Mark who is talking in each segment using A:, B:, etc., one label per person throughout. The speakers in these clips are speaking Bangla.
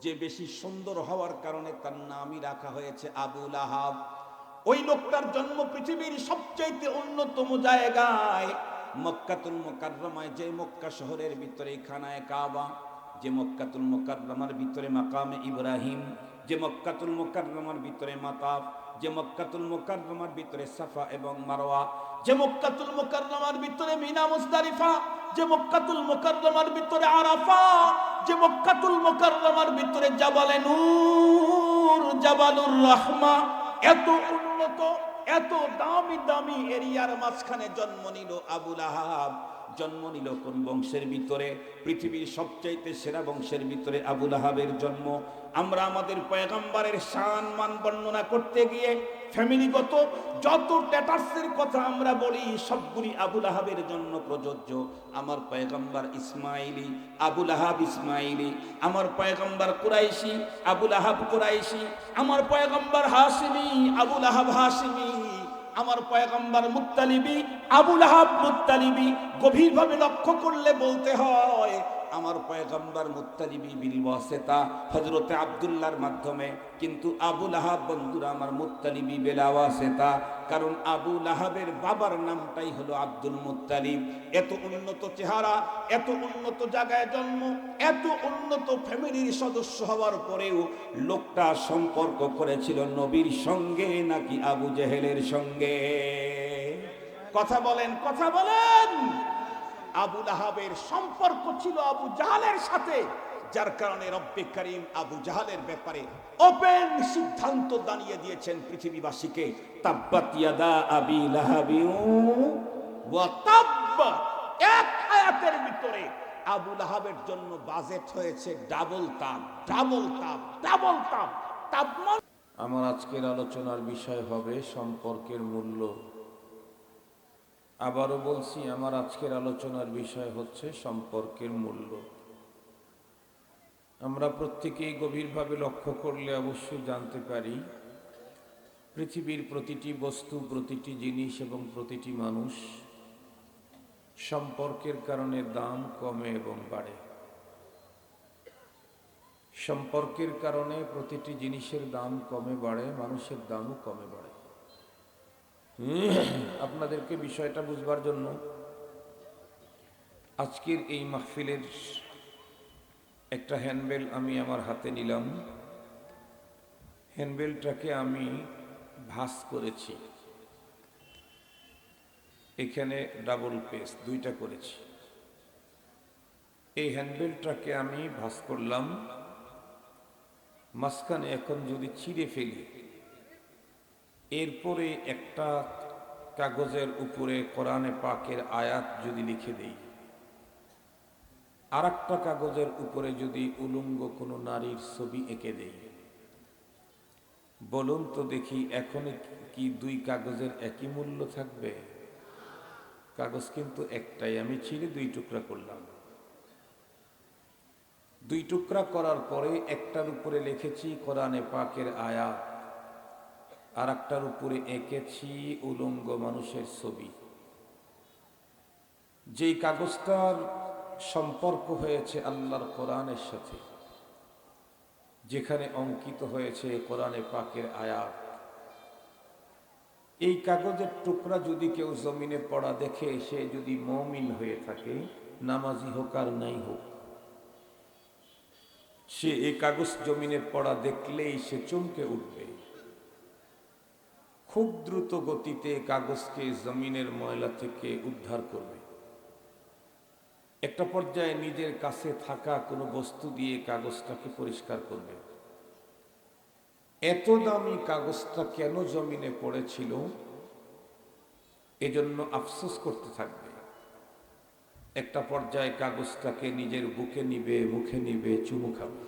A: যে বেশি সুন্দর হওয়ার কারণে তার নামই রাখা হয়েছে আবু লাহাব। ওই লোকটার জন্ম পৃথিবীর সবচাইতে অন্যতম জায়গায় মক্কাতুল মুকাররমায়, যে মক্কা শহরের ভিতরে খানায়ে কাবা, যে মক্কাতুল মুকাররমার ভিতরে মাকামে ইব্রাহিম, যে মক্কাতুল মুকাররমার ভিতরে মাতাফ, যে মক্কাতুল মুকাররমার ভিতরে সাফা এবং মারওয়া, যে মক্কাতুল মুকাররমার ভিতরে মিনা মুজদালিফা, যে মক্কাতুল মুকাররমার ভিতরে আরাফা, যে মক্কাতুল মুকাররমার ভিতরে জাবালে নূর, জাবালুর রাহমা, এত উন্নত এত দামি দামি এরিয়ার মাঝখানে জন্ম নিল আবু লাহাব। জন্ম নিল কোন বংশের ভিতরে? পৃথিবীর সবচাইতে সেরা বংশের ভিতরে আবু লাহাবের জন্ম। আমরা আমাদের পয়গম্বরের শান মান বর্ণনা করতে গিয়ে ফ্যামিলিগত যত স্ট্যাটাসের কথা আমরা বলি সবগুলি আবু লাহাবের জন্য প্রযোজ্য। আমার পয়গম্বর ইসমাইলি, আবু লাহাব ইসমাইলি। আমার পয়গম্বর কুরাইশি, আবু লাহাব কুরাইশি। আমার পয়গম্বর হাশিমি, আবু লাহাব হাশিমি। আমার পয়গম্বর মুত্তালিবি, আবু লাহাব মুত্তালিবি। গভীরভাবে লক্ষ্য করলে বলতে হয় আমার পয়গম্বর মুত্তালিবি বিল ওয়াসিতা, হযরতে আব্দুল্লাহর মাধ্যমে, কিন্তু আবু লাহাব বন্ধুরা আমার মুত্তালিবি বিলা ওয়াসিতা। কারণ আবু লাহাবের বাবার নামটাই হলো আব্দুল মুত্তালিব। এত উন্নত চেহারা, এত উন্নত জায়গায় জন্ম, এত উন্নত ফ্যামিলির সদস্য হওয়ার পরেও লোকটা সম্পর্ক করেছিল নবীর সঙ্গে নাকি আবু জেহেলের সঙ্গে? কথা বলেন, কথা বলেন। আবু লাহাবের সম্পর্ক ছিল আবু জাহালের সাথে, যার কারণে রব্বে করিম আবু জাহালের ব্যাপারে ওপেন সিদ্ধান্ত দাঁড়িয়ে দিয়েছেন পৃথিবীবাসীকে, তাব্বাত ইয়াদা আবি লাহাবি ওয়া তাব্ব। এক আয়াতের ভিতরে আবু লাহাবের জন্য বাজেট হয়েছে ডাবল তাব, ডাবল তাব, ডাবল তাব। তাব
B: আমার আজকের আলোচনার বিষয় হবে সম্পর্কের মূল্য। আবারও বলছি, আমার আজকের আলোচনার বিষয় হচ্ছে সম্পর্কের মূল্য। আমরা প্রত্যেকেই গভীরভাবে লক্ষ্য করলে অবশ্যই জানতে পারি পৃথিবীর প্রতিটি বস্তু, প্রতিটি জিনিস এবং প্রতিটি মানুষ সম্পর্কের কারণে দাম কমে এবং বাড়ে। সম্পর্কের কারণে প্রতিটি জিনিসের দাম কমে বাড়ে, মানুষের দামও কমে বাড়ে। আপনাদেরকে বিষয়টা বুঝবার জন্য আজকের এই মাহফিলের একটা হ্যান্ডবেল আমি আমার হাতে নিলাম। হ্যান্ডবেলটাকে আমি ভাঁজ করেছি, এখানে ডাবল পেজ দুইটা করেছি। এই হ্যান্ডবেলটাকে আমি ভাঁজ করলাম, মাঝখানে এখন যদি ছিঁড়ে ফেলি, এরপরে একটা কাগজের উপরে কোরআনে পাকের আয়াত যদি লিখে দেই, আর একটা কাগজের উপরে যদি উলঙ্গ কোনো নারীর ছবি এঁকে দেই, বলুন তো দেখি এখন কি দুই কাগজের একই মূল্য থাকবে? কাগজ কিন্তু একটাই, আমি ছিঁড়ে দুই টুকরা করলাম। দুই টুকরা করার পরে একটার উপরে লিখেছি কোরআনে পাকের আয়াত, আর একটার উপরে এঁকেছি উলঙ্গ মানুষের ছবি। যেই কাগজটার সম্পর্ক হয়েছে আল্লাহর কোরআনের সাথে, যেখানে অঙ্কিত হয়েছে কোরআনে পাকের আয়াত, এই কাগজের টুকরা যদি কেউ জমিনে পড়া দেখে, সে যদি মুমিন হয়ে থাকে, নামাজি হোক আর নাই হোক, সে এই কাগজ জমিনে পড়া দেখলেই সে চমকে উঠবে। খুব দ্রুত গতিতে কাগজকে জমিনের ময়লা থেকে উদ্ধার করবে। একটা পর্যায়ে নিজের কাছে থাকা কোনো বস্তু দিয়ে কাগজটাকে পরিষ্কার করবে। এত দামি কাগজটা কেন জমিনে পড়েছিল এজন্য আফসোস করতে থাকবে। একটা পর্যায়ে কাগজটাকে নিজের বুকে নিবে, মুখে নিবে, চুমু খাবে।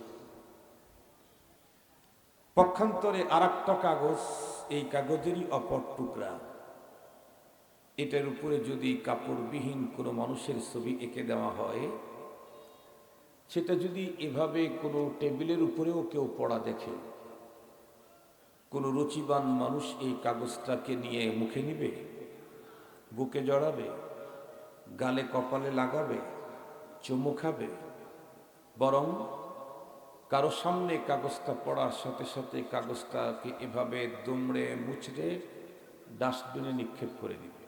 B: পক্ষান্তরে আর একটা কাগজ, এই কাগজেরই অপর টুকরা, এটার উপরে যদি কাপড়বিহীন কোনো মানুষের ছবি এঁকে দেওয়া হয়, সেটা যদি এভাবে কোনো টেবিলের উপরেও কেউ পড়া দেখে, কোনো রুচিবান মানুষ এই কাগজটাকে নিয়ে মুখে নিবে, বুকে জড়াবে, গালে কপালে লাগাবে, চুমু খাবে? বরং কারো সামনে কাগজটা পড়ার সাথে সাথে কাগজটাকে এভাবে দুমড়ে মুচড়ে ডাস্টবিনে নিক্ষেপ করে দিবে।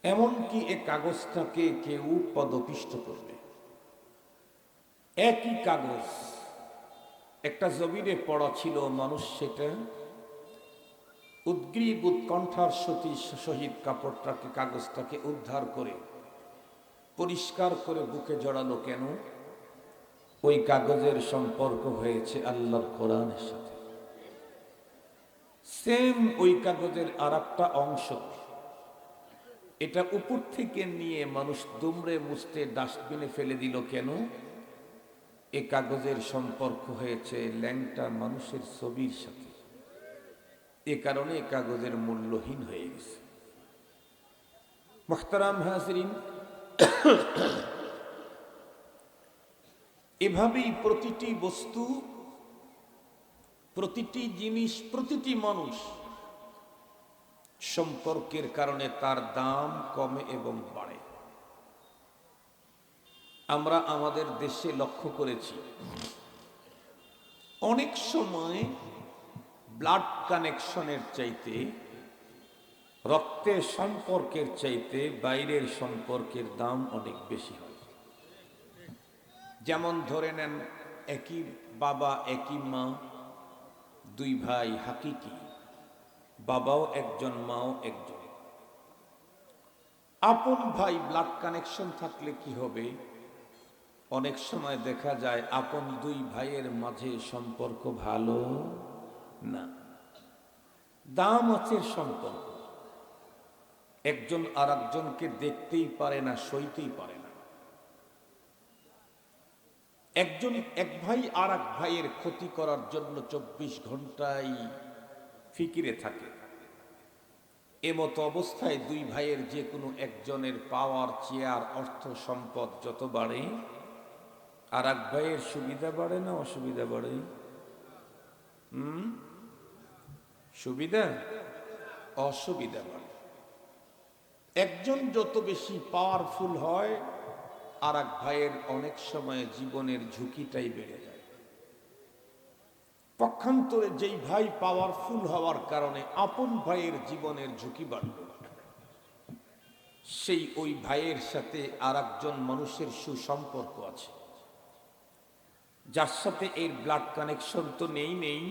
B: এমনকি এ কাগজটাকে কেউ পদপিষ্ট করবে। একই কাগজ একটা জমিনে পড়া ছিল, মানুষ সেটা উদ্গ্রীব উৎকণ্ঠার সহিত কাপড়টাকে কাগজটাকে উদ্ধার করে পরিষ্কার করে বুকে জড়ালো। কেন? ওই কাগজের সম্পর্ক হয়েছে আল্লাহর কোরআনের সাথে। সেম ওই কাগজের আর একটা অংশ, এটা উপর থেকে নিয়ে মানুষ দুমড়ে মুছতে ডাস্টবিনে ফেলে দিল। কেন? এ কাগজের সম্পর্ক হয়েছে ল্যাংটা মানুষের ছবির সাথে। এ কারণে এ কাগজের মূল্যহীন হয়ে গেছে। মুহতারাম হাজরিন, এভাবেই প্রতিটি বস্তু, প্রতিটি জিনিস, প্রতিটি মানুষ সম্পর্কের কারণে তার দাম কমে এবং বাড়ে। আমরা আমাদের দেশে লক্ষ্য করেছি, অনেক সময় ব্লাড কানেকশনের চাইতে, রক্তের সম্পর্কের চাইতে বাইরের সম্পর্কের দাম অনেক বেশি হয়। যেমন ধরে নেন, একই বাবা একই মা, দুই ভাই হাকিকি, বাবাও একজন মাও একজন। আপন ভাই ব্লাড কানেকশন থাকলে কি হবে? অনেক সময় দেখা যায় আপন দুই ভাইয়ের মাঝে সম্পর্ক ভালো না, দাম আছে সম্পর্ক। একজন আর একজনকে দেখতেই পারে না, সইতেই পারে না। এক ভাই আর এক ভাইয়ের ক্ষতি করার জন্য 24 ঘন্টাই ফিকিরে থাকে। এমতো অবস্থায় দুই ভাইয়ের যে কোনো একজনের পাওয়ার, চেয়ার, অর্থ সম্পদ যত বাড়ে, আর এক ভাইয়ের সুবিধা বাড়ে না অসুবিধা বাড়ে? সুবিধা, অসুবিধা বাড়ে। একজন যত বেশি পাওয়ারফুল হয়, আর এক ভাইয়ের অনেক সময় জীবনের ঝুঁকিটাই বেড়ে যায়। পক্ষান্তরে যেই ভাই পাওয়ারফুল হওয়ার কারণে আপন ভাইয়ের জীবনের ঝুঁকি বাড়ল, সেই ওই ভাইয়ের সাথে আর একজন মানুষের সুসম্পর্ক আছে, যার সাথে এর ব্লাড কানেকশন তো নেই,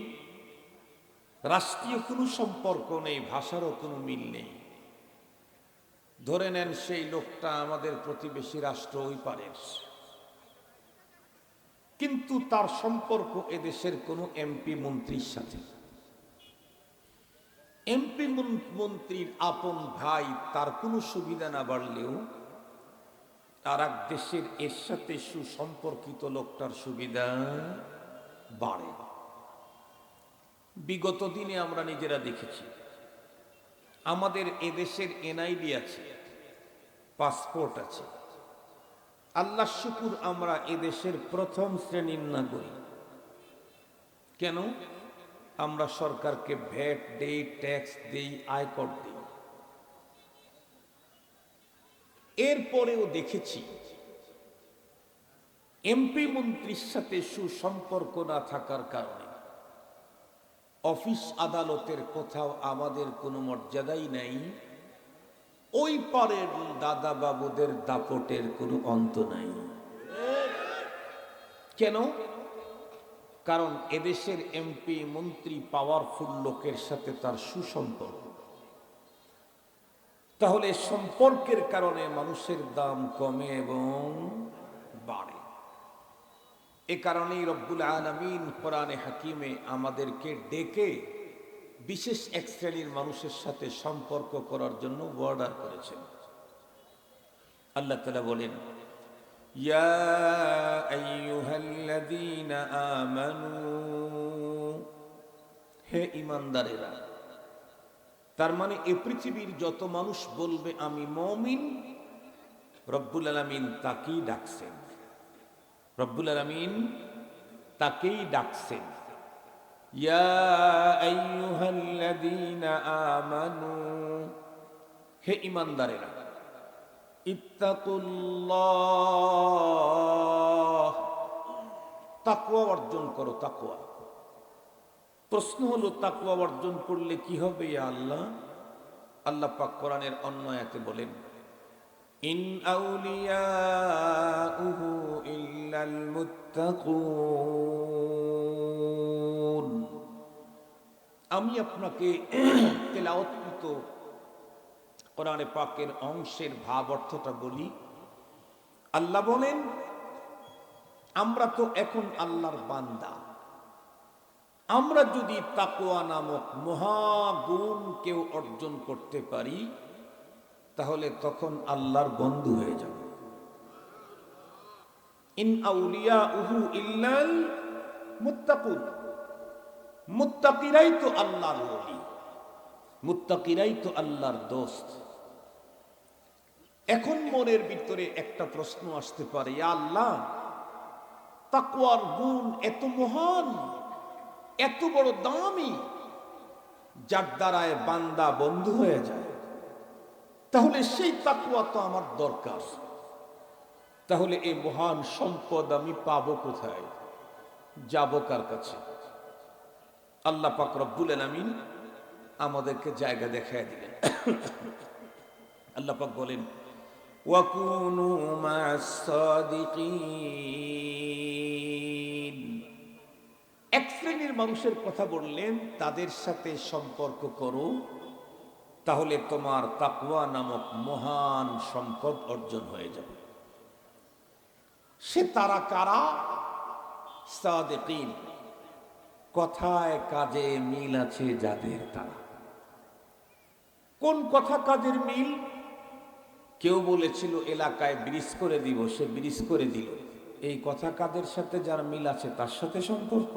B: রাষ্ট্রীয় কোনো সম্পর্ক নেই, ভাষারও কোনো মিল নেই। ধরে নেন সেই লোকটা আমাদের প্রতিবেশী রাষ্ট্র ওই পারের, কিন্তু তার সম্পর্ক এদেশের কোনো এমপি মন্ত্রীর সাথে। এমপি মন্ত্রীর আপন ভাই, তার কোনো সুবিধা না বাড়লেও আর এক দেশের এর সাথে সুসম্পর্কিত লোকটার সুবিধা বাড়ে। বিগত দিনে আমরা নিজেরা দেখেছি, আমাদের এদেশের এনআইডি আছে, পাসপোর্ট আছে। আল্লাহ শুকুর, আমরা এদেশের প্রথম শ্রেণীর নাগরিক। কেন? আমরা সরকারকে ভ্যাট দেই, ট্যাক্স দেই, আয়কর দেই। এরপরেও দেখেছি এমপি মন্ত্রীর সাথে সুসম্পর্ক না থাকার কারণে অফিস আদালতের কোথাও আমাদের কোনো মর্যাদাই নাই। ওই পারের দাদা বাবুদের দাপটের কোনো অন্ত নাই। কেন? কারণ এদেশের এমপি মন্ত্রী পাওয়ারফুল লোকের সাথে তার সুসম্পর্ক। তাহলে সম্পর্কের কারণে মানুষের দাম কমে এবং বাড়ে। এ কারণেই রব্বুল আলামিন কোরআনে হাকিমে আমাদেরকে ডেকে বিশেষ এক শ্রেণীর মানুষের সাথে সম্পর্ক করার জন্য অর্ডার করেছেন। আল্লাহ তাআলা বলেন, ইয়া আইয়ুহাল্লাযীনা আমানু, হে ঈমানদারেরা। তার মানে এ পৃথিবীর যত মানুষ বলবে আমি মুমিন, রব্বুল আলামিন তাকেই ডাকছেন। রব্বুল আলামিন তাকেই ডাকছেন। ইয়া আইয়ুহাল্লাযীনা আমানু, হে ঈমানদারেরা। ইত্তাকুল্লাহ,
A: তাকওয়া অর্জন করো, তাকওয়া। প্রশ্ন হলো তাকওয়া অর্জন করলে কি হবে ইয়া আল্লাহ? আল্লাহ পাক কোরআনের অন্য আয়াতে বলেন, ইন আউলিয়াউহু ইল্লাল মুত্তাকুন। আমি আপনাকে তেলাওয়াতকৃত কোরআনে পাকের অংশের ভাব অর্থটা বলি। আল্লাহ বলেন, আমরা তো এখন আল্লাহর বান্দা, আমরা যদি তাকওয়া নামক মহাগুণ কেউ অর্জন করতে পারি তাহলে তখন আল্লাহর বন্ধু হয়ে যাব। ইন আউলিয়াউহু ইল্লাল মুত্তাকুন। মুত্তাকিরাই তো আল্লাহর ওলি, মুত্তাকিরাই তো আল্লাহর দোস্ত। এখন মনের ভিতরে একটা প্রশ্ন আসতে পারে, ইয়া আল্লাহ, তাকওয়ার গুণ এত মহান, এত বড় দামি, যার দ্বারায় বান্দা বন্ধু হয়ে যায়, তাহলে সেই তাকওয়া তো আমার দরকার। তাহলে এই মহান সম্পদ আমি পাবো কোথায়, যাব কার কাছে? আল্লাহ পাক রব্বুল আলামিন আমাদেরকে জায়গা দেখায় দিলেন। আল্লাহ পাক বলেন, ওয়াকুনু মা'আস সাদিকিন। এক শ্রেণীর মানুষের কথা বললেন, তাদের সাথে সম্পর্ক করো, তাহলে তোমার তাকওয়া নামক মহান সম্পদ অর্জন হয়ে যাবে। সে তারা কারা? সাদিকিন, কথায় কাজে মিল আছে যাদের। তারা কোন কথা কাজের মিল? কেউ বলেছিল এলাকায় ব্রিজ করে দিব, সে ব্রিজ করে দিল। এই কথা কাজের সাথে যার মিল আছে তার সাথে সম্পর্ক।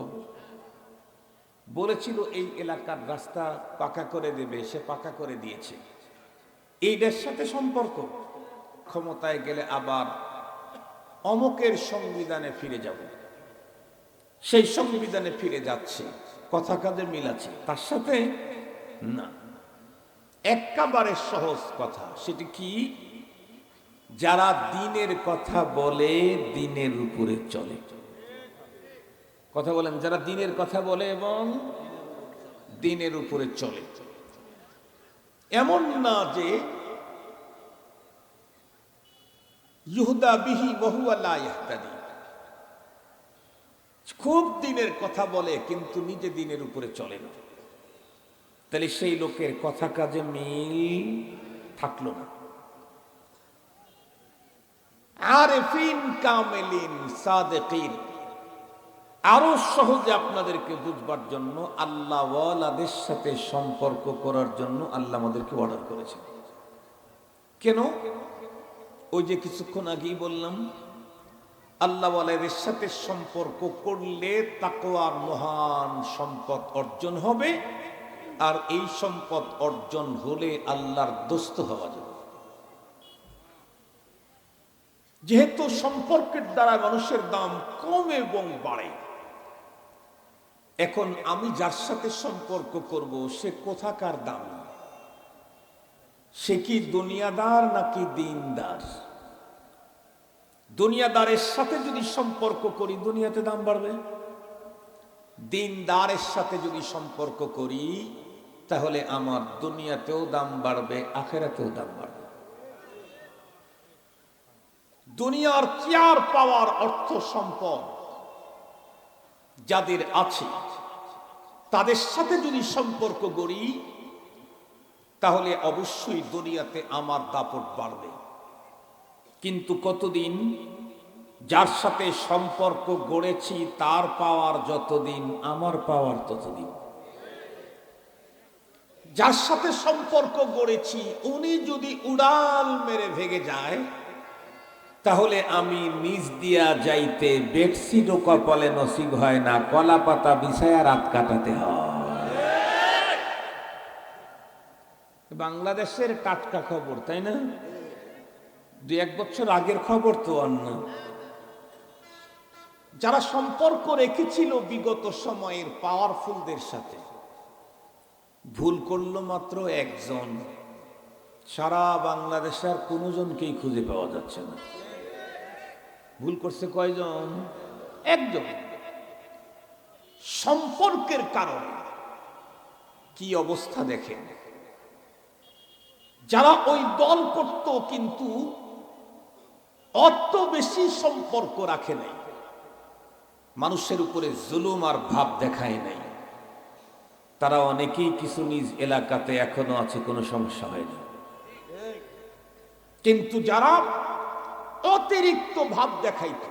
A: বলেছিল এই এলাকার রাস্তা পাকা করে দেবে, সে পাকা করে দিয়েছে, এইটার সাথে সম্পর্ক। ক্ষমতায় গেলে আবার অমুকের সংবিধানে ফিরে যাব, সেই সংবিধানে ফিরে যাচ্ছে, কথা কাজে মিল আছে তার সাথে না। একেবারে সহজ কথা, সেটি কি? যারা দ্বীনের কথা বলে, দ্বীনের উপরে চলে। কথা বলেন, যারা দ্বীনের কথা বলে এবং দ্বীনের উপরে চলে। এমন না যে ইহুদা বিহি ওয়া হুয়া লা ইয়াহতাদি, খুব দ্বীনের কথা বলে কিন্তু নিজে দ্বীনের উপরে চলে না। তাহলে সেই লোকের কথা কাজে মিল থাকলো না। আরিফিন কামিলিন সাদিকিন। আরো সহজে আপনাদেরকে বুঝবার জন্য আল্লাহ ওয়ালাদের সাথে সম্পর্ক করার জন্য আল্লাহ আমাদেরকে অর্ডার করেছেন। কেন? ওই যে কিছুক্ষণ আগেই বললাম, আল্লাহ ওয়ালাদের সাথে সম্পর্ক করলে তাকওয়ার মহান সম্পদ অর্জন হবে, আর এই সম্পদ অর্জন হলে আল্লাহর দোস্ত হওয়া যাবে। যেহেতু সম্পর্কের দ্বারা মানুষের দাম কমে এবং বাড়ে, এখন আমি যার সাথে সম্পর্ক করব সে কোথাকার দাম? সে কি দুনিয়াদার নাকি দিনদার? দুনিয়াদারের সাথে যদি সম্পর্ক করি দুনিয়াতে দাম বাড়বে, দিনদারের সাথে যদি সম্পর্ক করি তাহলে আমার দুনিয়াতেও দাম বাড়বে, আখিরাতেও দাম বাড়বে। দুনিয়ার চেয়ার পাওয়ার অর্থ সম্পদ যাদের আছে তাদের সাথে যদি সম্পর্ক গড়ি তাহলে অবশ্যই দুনিয়াতে আমার দাপট বাড়বে। কিন্তু কতদিন? যার সাথে সম্পর্ক গড়েছি তার পাওয়ার যতদিন আমার পাওয়ার ততদিন। যার সাথে সম্পর্ক গড়েছি উনি যদি উড়াল মেরে ভেঙে যায় তাহলে আমি নিজ দিয়া যাইতে বেডশিটও কপালে নসিব হয় না, কলা পাতা বিছায়া রাত কাটাতে হয়। বাংলাদেশের টাটকা খবর, তাই না? 2-1 বছর আগের খবর তো অন্য। যারা সম্পর্ক রেখেছিল বিগত সময়ের পাওয়ারফুলদের সাথে, ভুল করলো মাত্র একজন, সারা বাংলাদেশে আর কোনো জনকেই খুঁজে পাওয়া যাচ্ছে না। ভুল করছে কয়জন? একজন। সম্পর্কের কারণে কি অবস্থা দেখেন। যারা ওই দল করত কিন্তু অত বেশি সম্পর্ক রাখে নাই, মানুষের উপরে জুলুম আর ভাব দেখায় নাই, তারা অনেকেই কিছু নিজ এলাকাতে এখনো আছে, কোনো সমস্যা হয়নি। কিন্তু যারা অতিরিক্ত ভাব দেখাইত,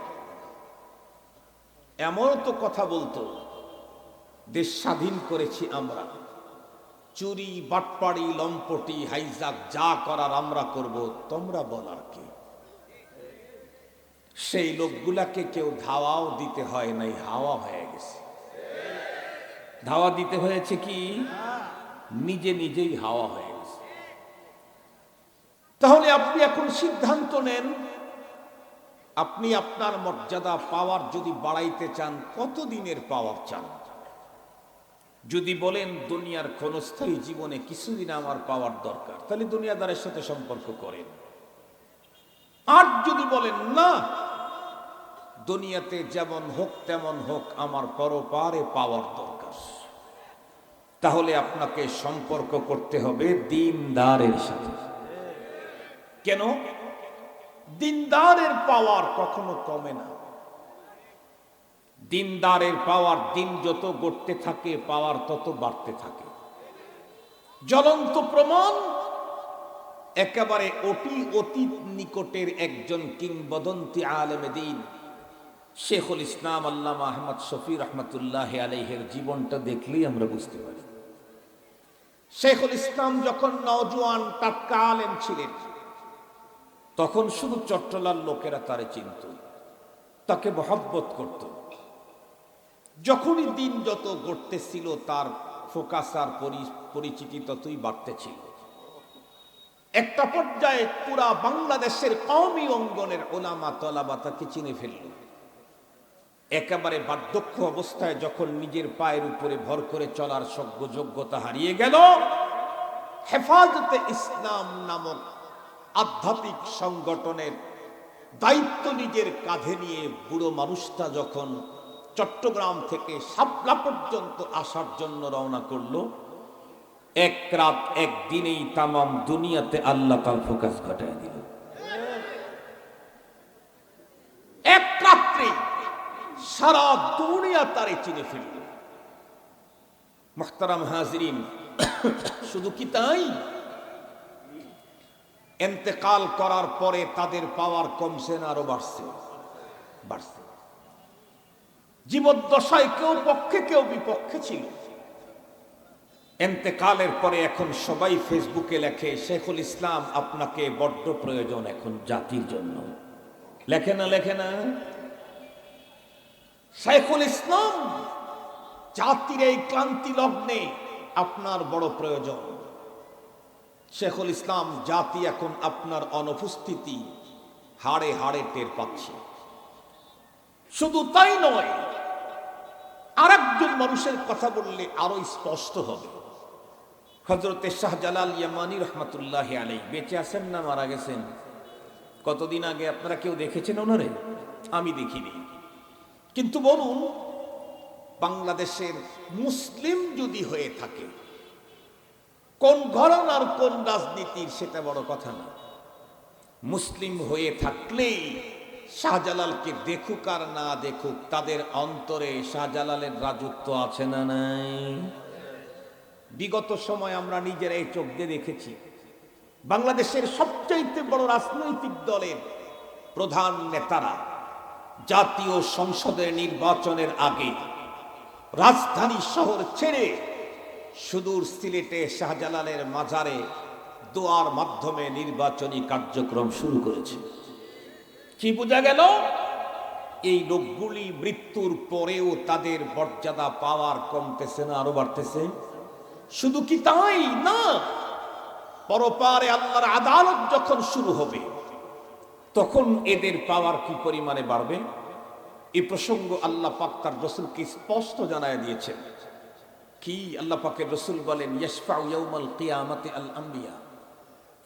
A: এমন তো কথা বলতো, দেশ স্বাধীন করেছি আমরা, চুরি বাটপাড়ি লম্পটি হাইজাক যা করার আমরা করব, তোমরা বলার কি। সেই লোকগুলাকে কেউ ধাওয়াও দিতে হয় নাই, হাওয়া হয়ে গেছে। ধাওয়া দিতে হয়েছে কি, নিজে নিজেই হাওয়া হয়ে গেছে। তাহলে আপনি এখন সিদ্ধান্ত নেন, আপনি আপনার মর্যাদা পাওয়ার যদি বাড়াইতে চান, কতদিনের পাওয়ার চান? যদি বলেন দুনিয়ার ক্ষণস্থায়ী জীবনে কিছুদিন আমার পাওয়ার দরকার, তাহলে দুনিয়াদারের সাথে সম্পর্ক করেন। আর যদি বলেন না, দুনিয়াতে যেমন হোক তেমন হোক, আমার পরপারে পাওয়ার দরকার, তাহলে আপনাকে সম্পর্ক করতে হবে দিনদারের সাথে। কেন? দিনদারের পাওয়ার কখনো কমে না। দিনদারের পাওয়ার দিন যত গড়তে থাকে, পাওয়ার তত বাড়তে থাকে। জ্বলন্ত প্রমাণ, একেবারে অতীত নিকটের একজন কিংবদন্তি আলেমে দ্বীন শেখুল ইসলাম আল্লামা আহমদ শফি রহমতুল্লাহ আলাইহির জীবনটা দেখলেই আমরা বুঝতে পারি। শেখুল ইসলাম যখন নওজোয়ান টাটকা আলেম ছিলেন, তখন শুধু চট্টলার লোকেরা তারে চিনত, তাকে মহব্বত করত। যখনই দিন যত গড়তেছিল, তার ফোকাস আর পরিচিতি ততই বাড়তেছিল। একটা পর্যায়ে পুরা বাংলাদেশের কওমি অঙ্গনের ওলামা তলাবা তাকে চিনে ফেলল। একেবারে বার্ধক্য অবস্থায় যখন নিজের পায়ের উপরে ভর করে চলার যোগ্যতা হারিয়ে গেল, হেফাজতে ইসলাম নামক আধ্যাত্মিক সংগঠনের দায়িত্ব নিজের কাঁধে নিয়ে বুড়ো মানুষটা যখন চট্টগ্রাম থেকে শাপলা পর্যন্ত আসার জন্য রওনা করলো, এক রাত একদিনেই তামাম দুনিয়াতে আল্লাহ তার ফোকাস ঘটায় দিল। এক রাত্রে সারা দুনিয়া তারে চিনে ফেলল। মুহতারাম হাজিরিন, শুধু কি তাই? ইন্তেকাল করার পরে তাদের পাওয়ার কমছে না আরো বাড়ছে? বাড়ছে। জীবদ্দশায় কেউ পক্ষে কেউ বিপক্ষে ছিল। ইন্তেকালের পরে এখন সবাই ফেসবুকে লেখে, শেখুল ইসলাম আপনাকে বড্ড প্রয়োজন এখন জাতির জন্য। লেখে না? লেখে না? শেখুল ইসলাম জাতির এই ক্লান্তি লগ্নে আপনার বড় প্রয়োজন। শেখুল ইসলাম জাতি এখন আপনার অনুপস্থিতি হাড়ে হাড়ে টের পাচ্ছে। শুধু তাই নয়, আরেকজন মানুষের কথা বললে আরো স্পষ্ট হবে। হযরতে শাহজালাল ইয়ামানি রহমতুল্লাহ আলাইহি বেঁচে আছেন না মারা গেছেন? কতদিন আগে আপনারা কেউ দেখেছেন ওনারে? আমি দেখিনি। কিন্তু বলুন, বাংলাদেশের মুসলিম যদি হয়ে থাকে, কোন ঘরানার কোন রাজনীতির সেটা বড় কথা না। মুসলিম হয়ে থাকলেই শাহজালালকে দেখুক আর না দেখুক, তাদের অন্তরে শাহজালালের রাজত্ব আছে না নাই? বিগত সময় আমরা নিজেরাই চোখ দিয়ে দেখেছি, বাংলাদেশের সবচাইতে বড় রাজনৈতিক দলের প্রধান নেতারা জাতীয় সংসদের নির্বাচনের আগে রাজধানী শহর ছেড়ে সুদূর সিলেটে শাহজালালের মাজারে দোয়ার মাধ্যমে নির্বাচনী কার্যক্রম শুরু করেছে। কি বোঝা গেল? এই লোকগুলি মৃত্যুর পরেও তাদের মর্যাদা পাওয়ার কমতেছে না আরো বাড়তেছে। শুধু কি তাই না, পরপারে আল্লাহর আদালত যখন শুরু হবে, তখন এদের পাওয়ার কি পরিমাণে বাড়বে। এই প্রসঙ্গ আল্লাহ পাক তার রাসূলকে স্পষ্ট জানায় দিয়েছেন। কি আল্লাহ পাকের রাসূল বলেন, ইয়াশফাউ ইয়াউমাল কিয়ামাতি আল আম্বিয়া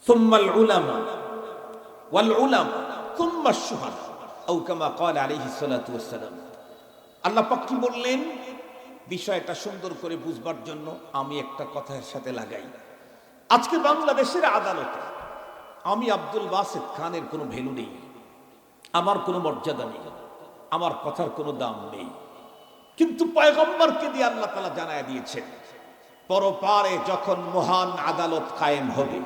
A: সুম্মা আল উলামা ওয়াল উলামা সুম্মা আশ-শুহাদা আও কামা ক্বালা আলাইহিস সালাতু ওয়াস সালাম। আল্লাহ পাক কি বললেন? বিষয়টা সুন্দর করে বুঝবার জন্য আমি একটা কথার সাথে লাগাই। আজকে বাংলাদেশের আদালতে আমি আব্দুল বাসেত খানের কোনো ভ্যালু নেই, আমার কোনো মর্যাদা নেই, আমার কথার কোনো দাম নেই। কিন্তু পয়গম্বরকে দিয়ে আল্লাহ তাআলা জানায় দিয়েছেন, পরপারে যখন মহান আদালত কায়েম হবে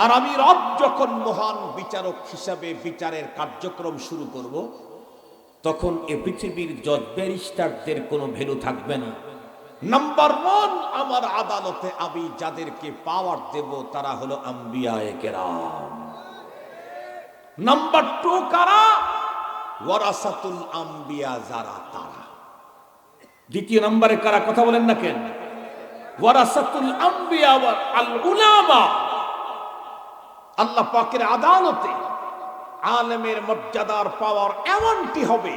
A: আর আমি রব যখন মহান বিচারক হিসাবে বিচারের কার্যক্রম শুরু করব, তখন এ পৃথিবীর জজ ব্যারিস্টারদের কোনো ভ্যালু থাকবে না। নাম্বার 1 আমার আদালতে আমি যাদেরকে পাওয়ার দেব তারা হলো আম্বিয়ায়ে কেরাম। নাম্বার 2 কারা? ওয়ারাসাতুল আম্বিয়া, যারা তারা। দ্বিতীয় নম্বরে কারা? কথা বলেন না কেন? ওয়ারাসাতুল আম্বিয়া ওয়াল উলামা। আল্লাহ পাকের আদালতে আলেমের মর্যাদার পাওয়ার এমনটি হবে,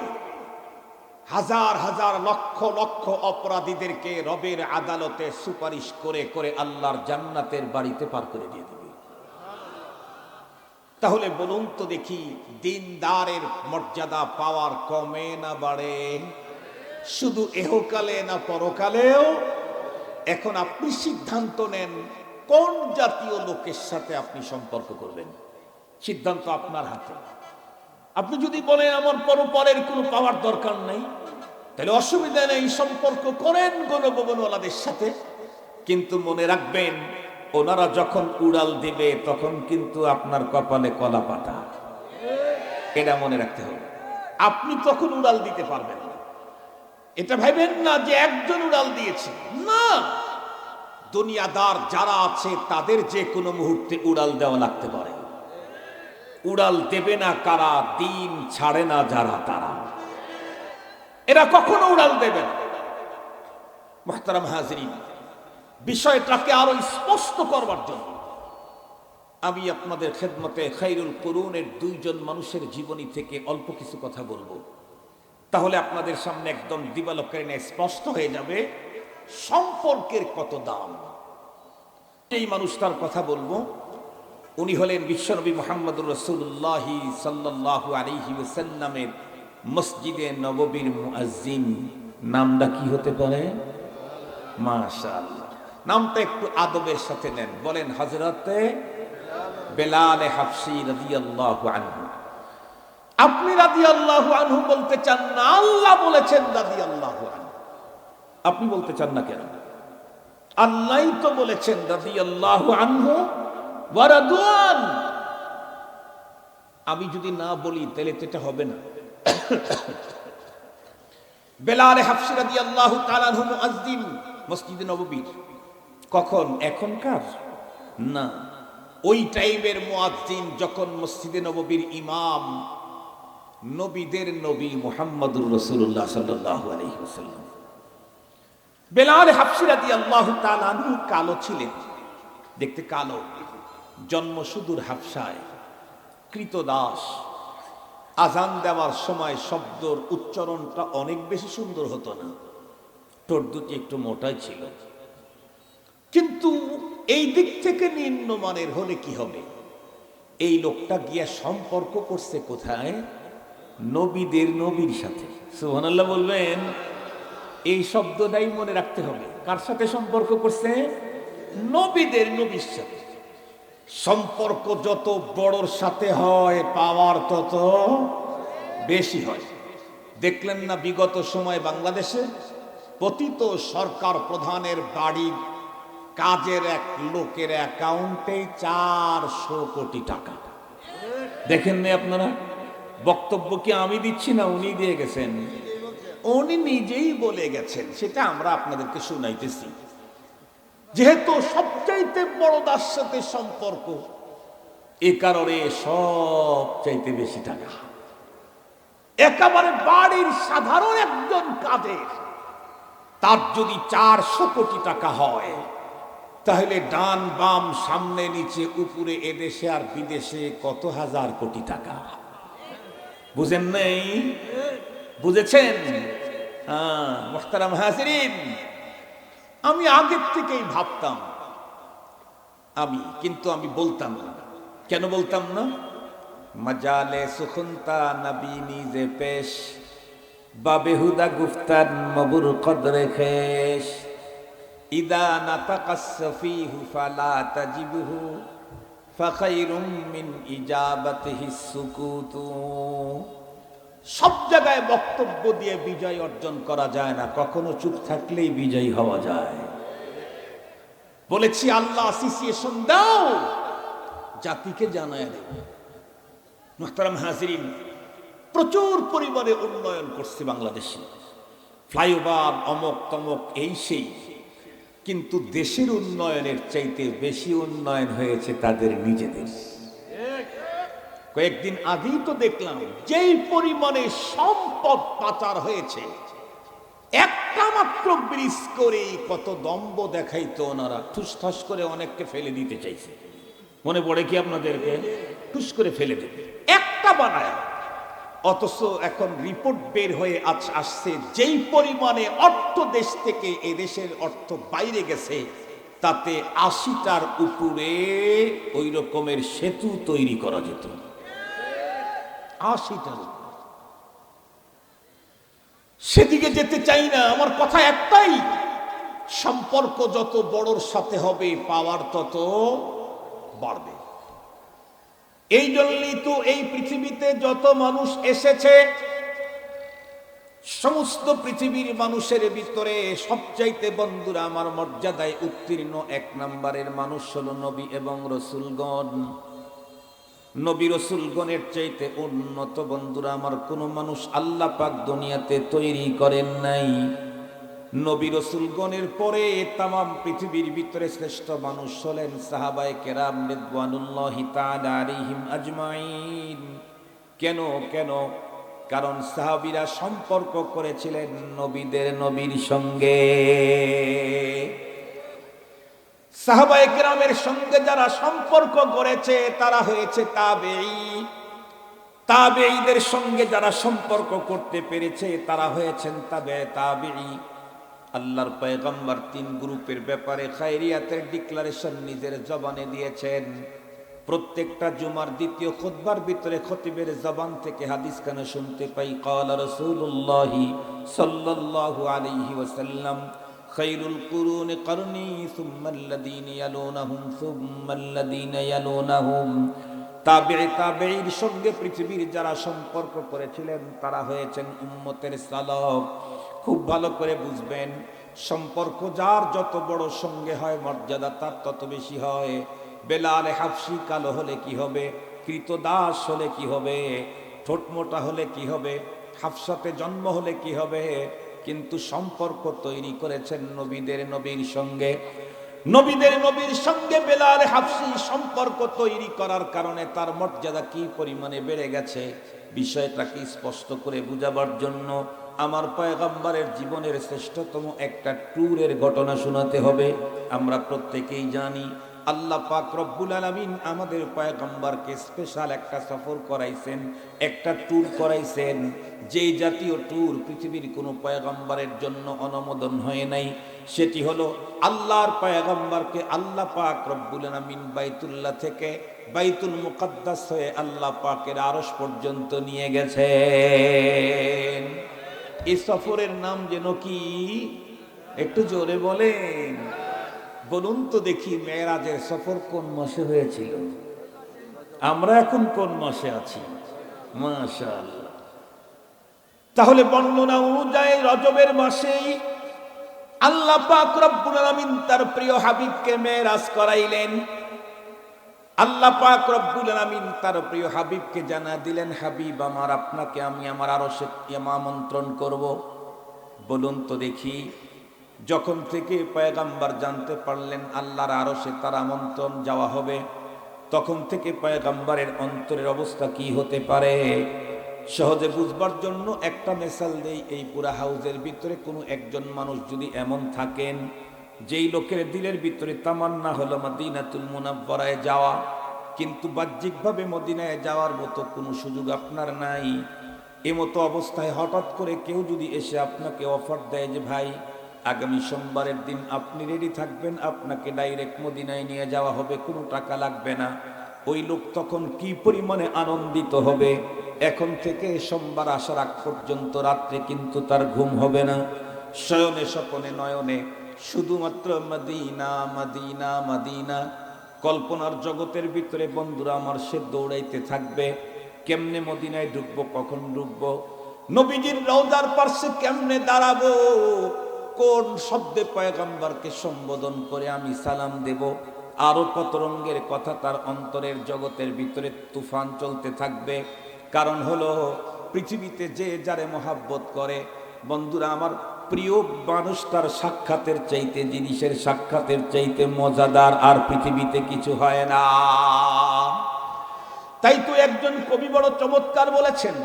A: হাজার হাজার লক্ষ লক্ষ অপরাধীদেরকে রবের আদালতে সুপারিশ করে করে আল্লাহর জান্নাতের বাড়িতে পার করে দিয়ে দেবে। তাহলে বলুন তো দেখি, দিনদারের মর্যাদা পাওয়ার কমে না বাড়ে? শুধু এহকালে না পরকালেও? এখন আপনি সিদ্ধান্ত নেন কোন জাতীয় লোকের সাথে আপনি সম্পর্ক করবেন। সিদ্ধান্ত আপনার হাতে। আপনি যদি বলেন আমার পরপরের কোনো পাওয়ার দরকার নাই, তাহলে অসুবিধা নেই, সম্পর্ক করেন গণভবনওয়ালাদের সাথে। কিন্তু মনে রাখবেন, ওনারা যখন উড়াল দিবে তখন কিন্তু আপনার কপালে কলা পাতা। এটা মনে রাখতে হবে। আপনি তখন উড়াল দিতে পারবেন না। এটা ভাবেন না যে একজন উড়াল দিয়েছে, না, দুনিয়াদার যারা আছে তাদের যে কোনো মুহূর্তে উড়াল দেওয়া লাগতে পারে। উড়াল দেবে না কারা? দিন ছাড়ে না যারা তারা। এরা কখনো উড়াল দেবে না। মুহতারাম হাজিরিন, বিষয়টাকে আরো স্পষ্ট করবার জন্য আমি আপনাদের খেদমতে খায়রুল কুরুনের 2 জন মানুষের জীবনী থেকে অল্প কিছু কথা বলবো। তাহলে আপনাদের সামনে একদম দিবালোকে স্পষ্ট হয়ে যাবে সম্পর্কের কত দাম। এই মানুষটার কথা বলবো, উনি হলেন বিশ্বনবী মুহাম্মদুর রাসূলুল্লাহ সাল্লাল্লাহু আলাইহি ওয়াসাল্লামের মসজিদে নববীর মুয়াজ্জিন। নামটা কি হতে পারে? মাশাআল্লাহ, নামটা একটু আদবের সাথে নেন। বলেন হযরতে বেলাল হাবশী রাদিয়াল্লাহু আনহু। আপনি রাদিয়াল্লাহু আনহু বলতে চান না, আল্লাহ বলেছেন রাদিয়াল্লাহু আনহু। আপনি বলতে চান না কেন? আল্লাহই তো বলেছেন রাদিয়াল্লাহু আনহু ওয়া রাদওয়ান। আমি যদি না বলি তাহলে তো এটা হবে না। বেলাল হাবশী রাদিয়াল্লাহু তাআলা আনহু মুয়াজ্জিন মসজিদে নববীর। কখন? এখনকার না, ওই টাইমের মুয়াজ্জিন যখন মসজিদে নববীর ইমাম নবীদের নবী মুহাম্মদুর রাসূলুল্লাহ সাল্লাল্লাহু আলাইহি ওয়াসাল্লাম। বেলাল হাবশী রাদিয়াল্লাহু তাআলা আনহু কালো ছিলেন, দেখতে কালো, জন্ম সুদূর হাবশায়, কৃতদাস। আজান দেওয়ার সময় শব্দর উচ্চারণটা অনেক বেশি সুন্দর হতো না, ঠোঁট দুটি একটু মোটাই ছিল। কিন্তু এই দিক থেকে নিম্নমানের হলে কি হবে? এই লোকটা গিয়া সম্পর্ক করছে কোথায়? নবীদের নবীর সাথে। সুবহানাল্লাহ বলবেন। এই শব্দটাই মনে রাখতে হবে। কার সাথে সম্পর্ক করছে? নবীদের নবীর সাথে। সম্পর্ক যত বড়র সাথে হয় পাওয়ার তত বেশি হয়। দেখলেন না বিগত সময় বাংলাদেশে পতিত সরকার প্রধানের বাড়ির কাজের এক লোকের অ্যাকাউন্টে 400 কোটি টাকা। দেখেন না আপনারা? বক্তব্য কি আমি দিচ্ছি না, উনি দিয়ে গেছেন, উনি নিজেই বলে গেছেন। সেটা আমরা আপনাদেরকে শুনাইতেছি। যেহেতু সবচাইতে বড় দাস সাথে সম্পর্ক, এ কারণে সবচাইতে বেশি টাকা। একেবারে বাড়ির সাধারণ একজন কাজের তার যদি 400 কোটি টাকা হয়, তাহলে ডান বাম সামনে নিচে উপরে এদেশে আর বিদেশে কত হাজার কোটি টাকা। বুঝেন নাই? বুঝেছেন? মুহতারাম হাজিরিন, আমি আগের থেকেই ভাবতাম, কিন্তু আমি বলতাম না। কেন বলতাম না? মজালে সুখনতা নবী নিজে পেশ,
B: বা বেহুদা গুফতান মবুর কদরে খেশ ইদা নাতাকাস সফিহু ফালা তাজিবহু ফাখাইরুম মিন ইজাবাতিহি সুকুতু।
A: সব জায়গায় বক্তব্য দিয়ে বিজয় অর্জন করা যায় না, কখনো চুপ থাকলেই বিজয়ী হওয়া যায়। বলেছি আল্লাহ অ্যাসোসিয়েশন দাও, জাতিকে জানায় দেব। মুহতারাম হাজিরিন, প্রচুর পরিমাণে উন্নয়ন করছে বাংলাদেশে, ফ্লাইওভার অমক তমক এই সেই, কিন্তু দেশের উন্নয়নের চাইতে বেশি উন্নয়ন হয়েছে তাদের নিজেদের। কয়েকদিন আগেই তো দেখলাম যেই পরিমাণে সম্পদ পাচার হয়েছে, একটা মাত্র ব্রিজ করে কত দম্ভ দেখাইতো ওনারা, ঠুসঠাস করে অনেককে ফেলে দিতে চাইছে। মনে পড়ে কি আপনাদেরকে? ঠুস করে ফেলে দেবে একটা বানায়। অথচ এখন রিপোর্ট বের হয়ে আসছে যেই পরিমাণে অর্থ দেশ থেকে এদেশের অর্থ বাইরে গেছে, তাতে ৮০টার উপরে ওই রকমের সেতু তৈরি করা যেত। ৮০টার উপরে। সেদিকে যেতে চাই না। আমার কথা একটাই, সম্পর্ক যত বড়র সাথে হবে পাওয়ার তত বাড়বে। এই জন্যই তো এই পৃথিবীতে যত মানুষ এসেছে, সমস্ত পৃথিবীর মানুষের ভিতরে সবচাইতে বন্ধুরা আমার মর্যাদায় উত্তীর্ণ এক নম্বরের মানুষ হলো নবী এবং রসুলগণ। নবী রসুলগণের চাইতে উন্নত বন্ধুরা আমার কোন মানুষ আল্লাহ পাক দুনিয়াতে তৈরি করেন নাই। নবী রসুলগণের পরে তামাম পৃথিবীর ভিতরে শ্রেষ্ঠ মানুষ হলেন সাহাবায়ে কেরাম রিদওয়ানুল্লাহি তাআলা আলাইহিম আজমাইন। কেন? কারণ সাহাবীরা সম্পর্ক করেছিলেন নবীর সঙ্গে। সাহাবায়ে কেরামের সঙ্গে যারা সম্পর্ক করেছে তারা হয়েছে তাবেঈ। তাবেঈদের সঙ্গে যারা সম্পর্ক করতে পেরেছে তারা হয়েছেন তাবেঈ। আল্লাহর পয়গম্বর ৩ গ্রুপের ব্যাপারে খায়রিয়াতের ডিক্লারেশন নিজের জবানে দিয়েছেন। প্রত্যেকটা জুমার দ্বিতীয় খুতবার ভিতরে খতিবের জবান থেকে হাদিস কেন শুনতে পাই, ক্বালা রাসূলুল্লাহি সাল্লাল্লাহু আলাইহি ওয়াসাল্লাম খায়রুল কুরুনি করনি সুম্মাল্লাযীনা ইয়ালুনাহুম সুম্মাল্লাযীনা ইয়ালুনাহুম। তাবেঈর সঙ্গে পৃথিবীর যারা সম্পর্ক করেছিলেন তারা হয়েছেন উম্মতের সালাফ। খুব ভালো করে বুঝবেন, সম্পর্ক যার যত বড় সঙ্গে হয় মর্যাদা তার তত বেশি হয়। বেলাল হাফসি কালো হলে কি হবে, কৃতদাস হলে কি হবে, ঠোঁটমোটা হলে কি হবে, হাফসাতে জন্ম হলে কি হবে, কিন্তু সম্পর্ক তৈরি করেছেন নবীর সঙ্গে। নবীর সঙ্গে বেলাল হাফসি সম্পর্ক তৈরি করার কারণে তার মর্যাদা কি পরিমাণে বেড়ে গেছে, বিষয়টাকে স্পষ্ট করে বুঝাবার জন্য আমার পয়গম্বরের জীবনের শ্রেষ্ঠতম একটা ট্যুরের ঘটনা শোনাতে হবে। আমরা প্রত্যেকেই জানি আল্লাহ পাক রব্বুল আলামিন আমাদের পয়গম্বরকে স্পেশাল একটা সফর করাইছেন, একটা ট্যুর করাইছেন, যেই জাতীয় ট্যুর পৃথিবীর কোনো পয়গম্বরের জন্য অনুমোদন হয় নাই। সেটি হলো আল্লাহর পয়গম্বরকে আল্লাহ পাক রব্বুল আলামিন বাইতুল্লাহ থেকে বাইতুল মুকাদ্দাস হয়ে আল্লাহ পাকের আরশ পর্যন্ত নিয়ে গেছেন। এই সফরের নাম যেন কি, একটু জোরে বলেন, বলুন তো দেখি। মেরাজের সফর কোন মাসে হয়েছিল? আমরা এখন কোন মাসে আছি? মাশাআল্লাহ। তাহলে বর্ণনা অনুযায়ী রজবের মাসেই আল্লাহ পাক রব্বুল আলামিন তার প্রিয় হাবিবকে মেরাজ করাইলেন। আল্লাহ পাক রব্বুল আলামিন তার প্রিয় হাবিবকে জানা দিলেন, হাবিব আমার, আপনাকে আমি আমার আরশে আমন্ত্রণ করব। বলুন তো দেখি, যখন থেকে পয়গম্বর জানতে পারলেন আল্লাহর আরশে তার আমন্ত্রণ যাওয়া হবে, তখন থেকে পয়গম্বরের অন্তরের অবস্থা কি হতে পারে সহজে বুঝবার জন্য একটা মিসাল দেই। এই পুরা হাউজের ভিতরে কোনো একজন মানুষ যদি এমন থাকেন যেই লোকের দিলের ভিতরে তামান্না হলো মদিনাতুল মুনাওয়ারায় যাওয়া, কিন্তু বাহ্যিকভাবে মদিনায় যাওয়ার মতো কোনো সুযোগ আপনার নাই, এমতো অবস্থায় হঠাৎ করে কেউ যদি এসে আপনাকে অফার দেয় যে ভাই আগামী সোমবারের দিন আপনি রেডি থাকবেন, আপনাকে ডাইরেক্ট মদিনায় নিয়ে যাওয়া হবে, কোনো টাকা লাগবে না, ওই লোক তখন কি পরিমাণে আনন্দিত হবে।
B: এখন থেকে সোমবার আসার আগ পর্যন্ত রাত্রে কিন্তু তার ঘুম হবে না। শয়নে স্বপনে নয়নে শুধুমাত্র মদিনা মদিনা মদিনা, কল্পনার জগতের ভিতরে বন্ধুরা আমার সে দৌড়াইতে থাকবে। কেমনে মদিনায় ঢুকবো, কখন ঢুকবো, নবীজির রওজার পার্শ্বে কেমনে দাঁড়াবো, কোন শব্দে পয়গম্বরকে সম্বোধন করে আমি সালাম দেব, আরো কত রঙের কথা তার অন্তরের জগতের ভিতরে তুফান চলতে থাকবে। কারণ হলো পৃথিবীতে যে যারে মহাব্বত করে, বন্ধুরা আমার প্রিয় মানুষ তার সাক্ষাতের চাইতে, জিনিসের সাক্ষাতের চাইতে মজাদার আর পৃথিবীতে কিছু হয় না।
A: তাই তো একজন কবি বড় চমৎকার বলেছেন,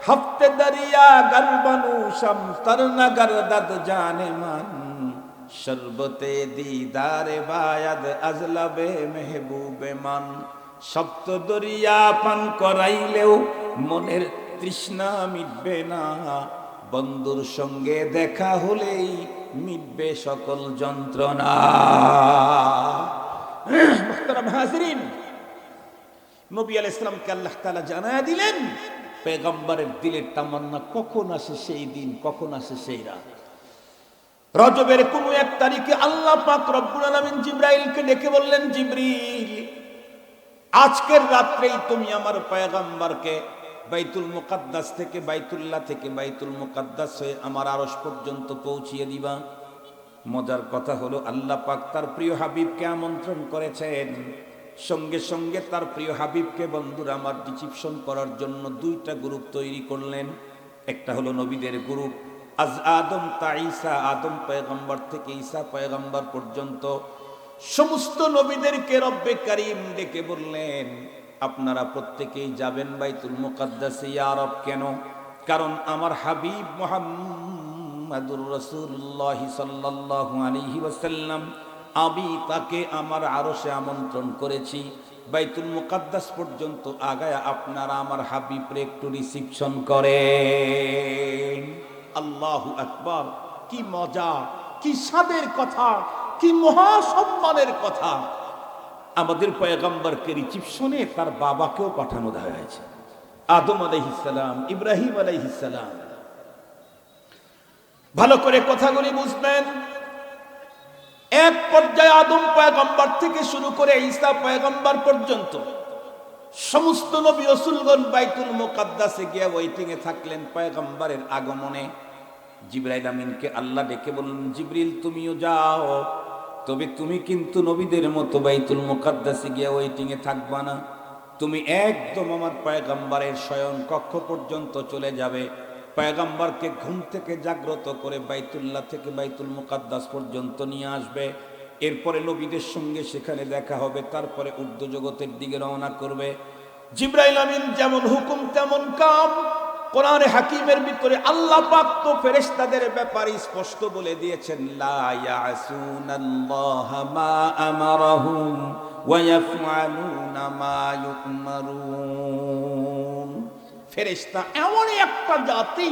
A: হফতে দরিয়া গরবানু শাম তরনা গরদাদ জানে মান, শরবতে দিদারে বায়াদ আজলাবে মেহবুবে মান। সপ্ত দরিয়া পান করাইলেও মনের তৃষ্ণা মিটবে না, বন্ধুর সঙ্গে দেখা হলেই মিটবে সকল যন্ত্রণা। মুহতারাম হাজিরিন, নবী আলাইহিস সালামকে আল্লাহ তাআলা জানায়া দিলেন পয়গম্বরের দিলের তামান্না কখন আসে সেই দিন, কখন আসে সেই রাত। রজবের কোন এক তারিখে আল্লাহ পাক রব্বুল আলামিন জিবরাইলকে ডেকে বললেন, জিবরিল আজকের রাত্রেই তুমি আমার পয়গম্বরকে বাইতুল মুকাদ্দাস থেকে, বাইতুল্লাহ থেকে বাইতুল মুকাদ্দাস হয়ে আমার আরশ পর্যন্ত পৌঁছিয়ে দিবা। মজার কথা হলো আল্লাহ পাক তার প্রিয় হাবিবকে আমন্ত্রণ করেছেন, সঙ্গে সঙ্গে তার প্রিয় হাবিবকে বন্ধুরা আমার রিসিপশন করার জন্য দুইটা গ্রুপ তৈরি করলেন। একটা হলো নবীদের গ্রুপ, আজ আদম তা ঈসা, আদম পয়গম্বর থেকে ঈসা পয়গম্বর পর্যন্ত সমস্ত নবীদেরকে রব্বে কারীম ডেকে বললেন, আপনারা প্রত্যেকেই যাবেন বাইতুল মুকাদ্দাসে। ইয়া রব, কেন? কারণ আমার হাবিব মুহাম্মাদুর রাসূলুল্লাহ সাল্লাল্লাহু আলাইহি ওয়াসাল্লাম, আমি তাকে আমার আরশে আমন্ত্রণ করেছি, বাইতুল মুকাদ্দাস পর্যন্ত আগায় আপনারা আমার হাবিবরে একটু রিসিপশন করেন। আল্লাহু আকবার! কি মজা, কি স্বাদের কথা, কি মহা সম্মানের কথা। আমাদের পয়গম্বরকে রিসিপশনে তার বাবাকেও পাঠানো হয়েছে, আদম আলাইহিস সালাম, ইব্রাহিম আলাইহিস সালাম। ভালো করে কথাগুলি বুঝবেন। এক পর্যায়ে আদম পয়গম্বর থেকে শুরু করে ঈসা পয়গম্বর পর্যন্ত সমস্ত নবী রাসূলগণ বাইতুল মুকাদ্দাসে গিয়ে ওয়েটিং এ থাকলেন পয়গম্বরের আগমনে। জিবরাইল আমিনকে আল্লাহ ডেকে বললেন, জিবরিল তুমিও যাও, তবে তুমি কিন্তু নবীদের মতো বাইতুল মুকাদ্দাসে গিয়ে ওয়েটিং এ থাকবা না, তুমি একদম আমার পয়গম্বরের শয়ন কক্ষ পর্যন্ত চলে যাবে, পয়গম্বরকে ঘুম থেকে জাগ্রত করে বাইতুল্লাহ থেকে বাইতুল মুকাদ্দাস পর্যন্ত নিয়ে আসবে। এরপরে নবীদের সঙ্গে সেখানে দেখা হবে, তারপরে ঊর্ধ্ব জগতের দিকে রওনা করবে। জিবরাইল আমিন যেমন হুকুম তেমন কাম। কোরআনে হাকিমের ভিতরে আল্লাহ পাক তো ফেরেশতাদের ব্যাপারে স্পষ্ট বলে দিয়েছেন, লা ইয়াসুনাল্লাহা মা আমারাহুম ওয়া ইয়াফআলুনা মা ইউমারুন। ফেরেশতা এমন একটা জাতি,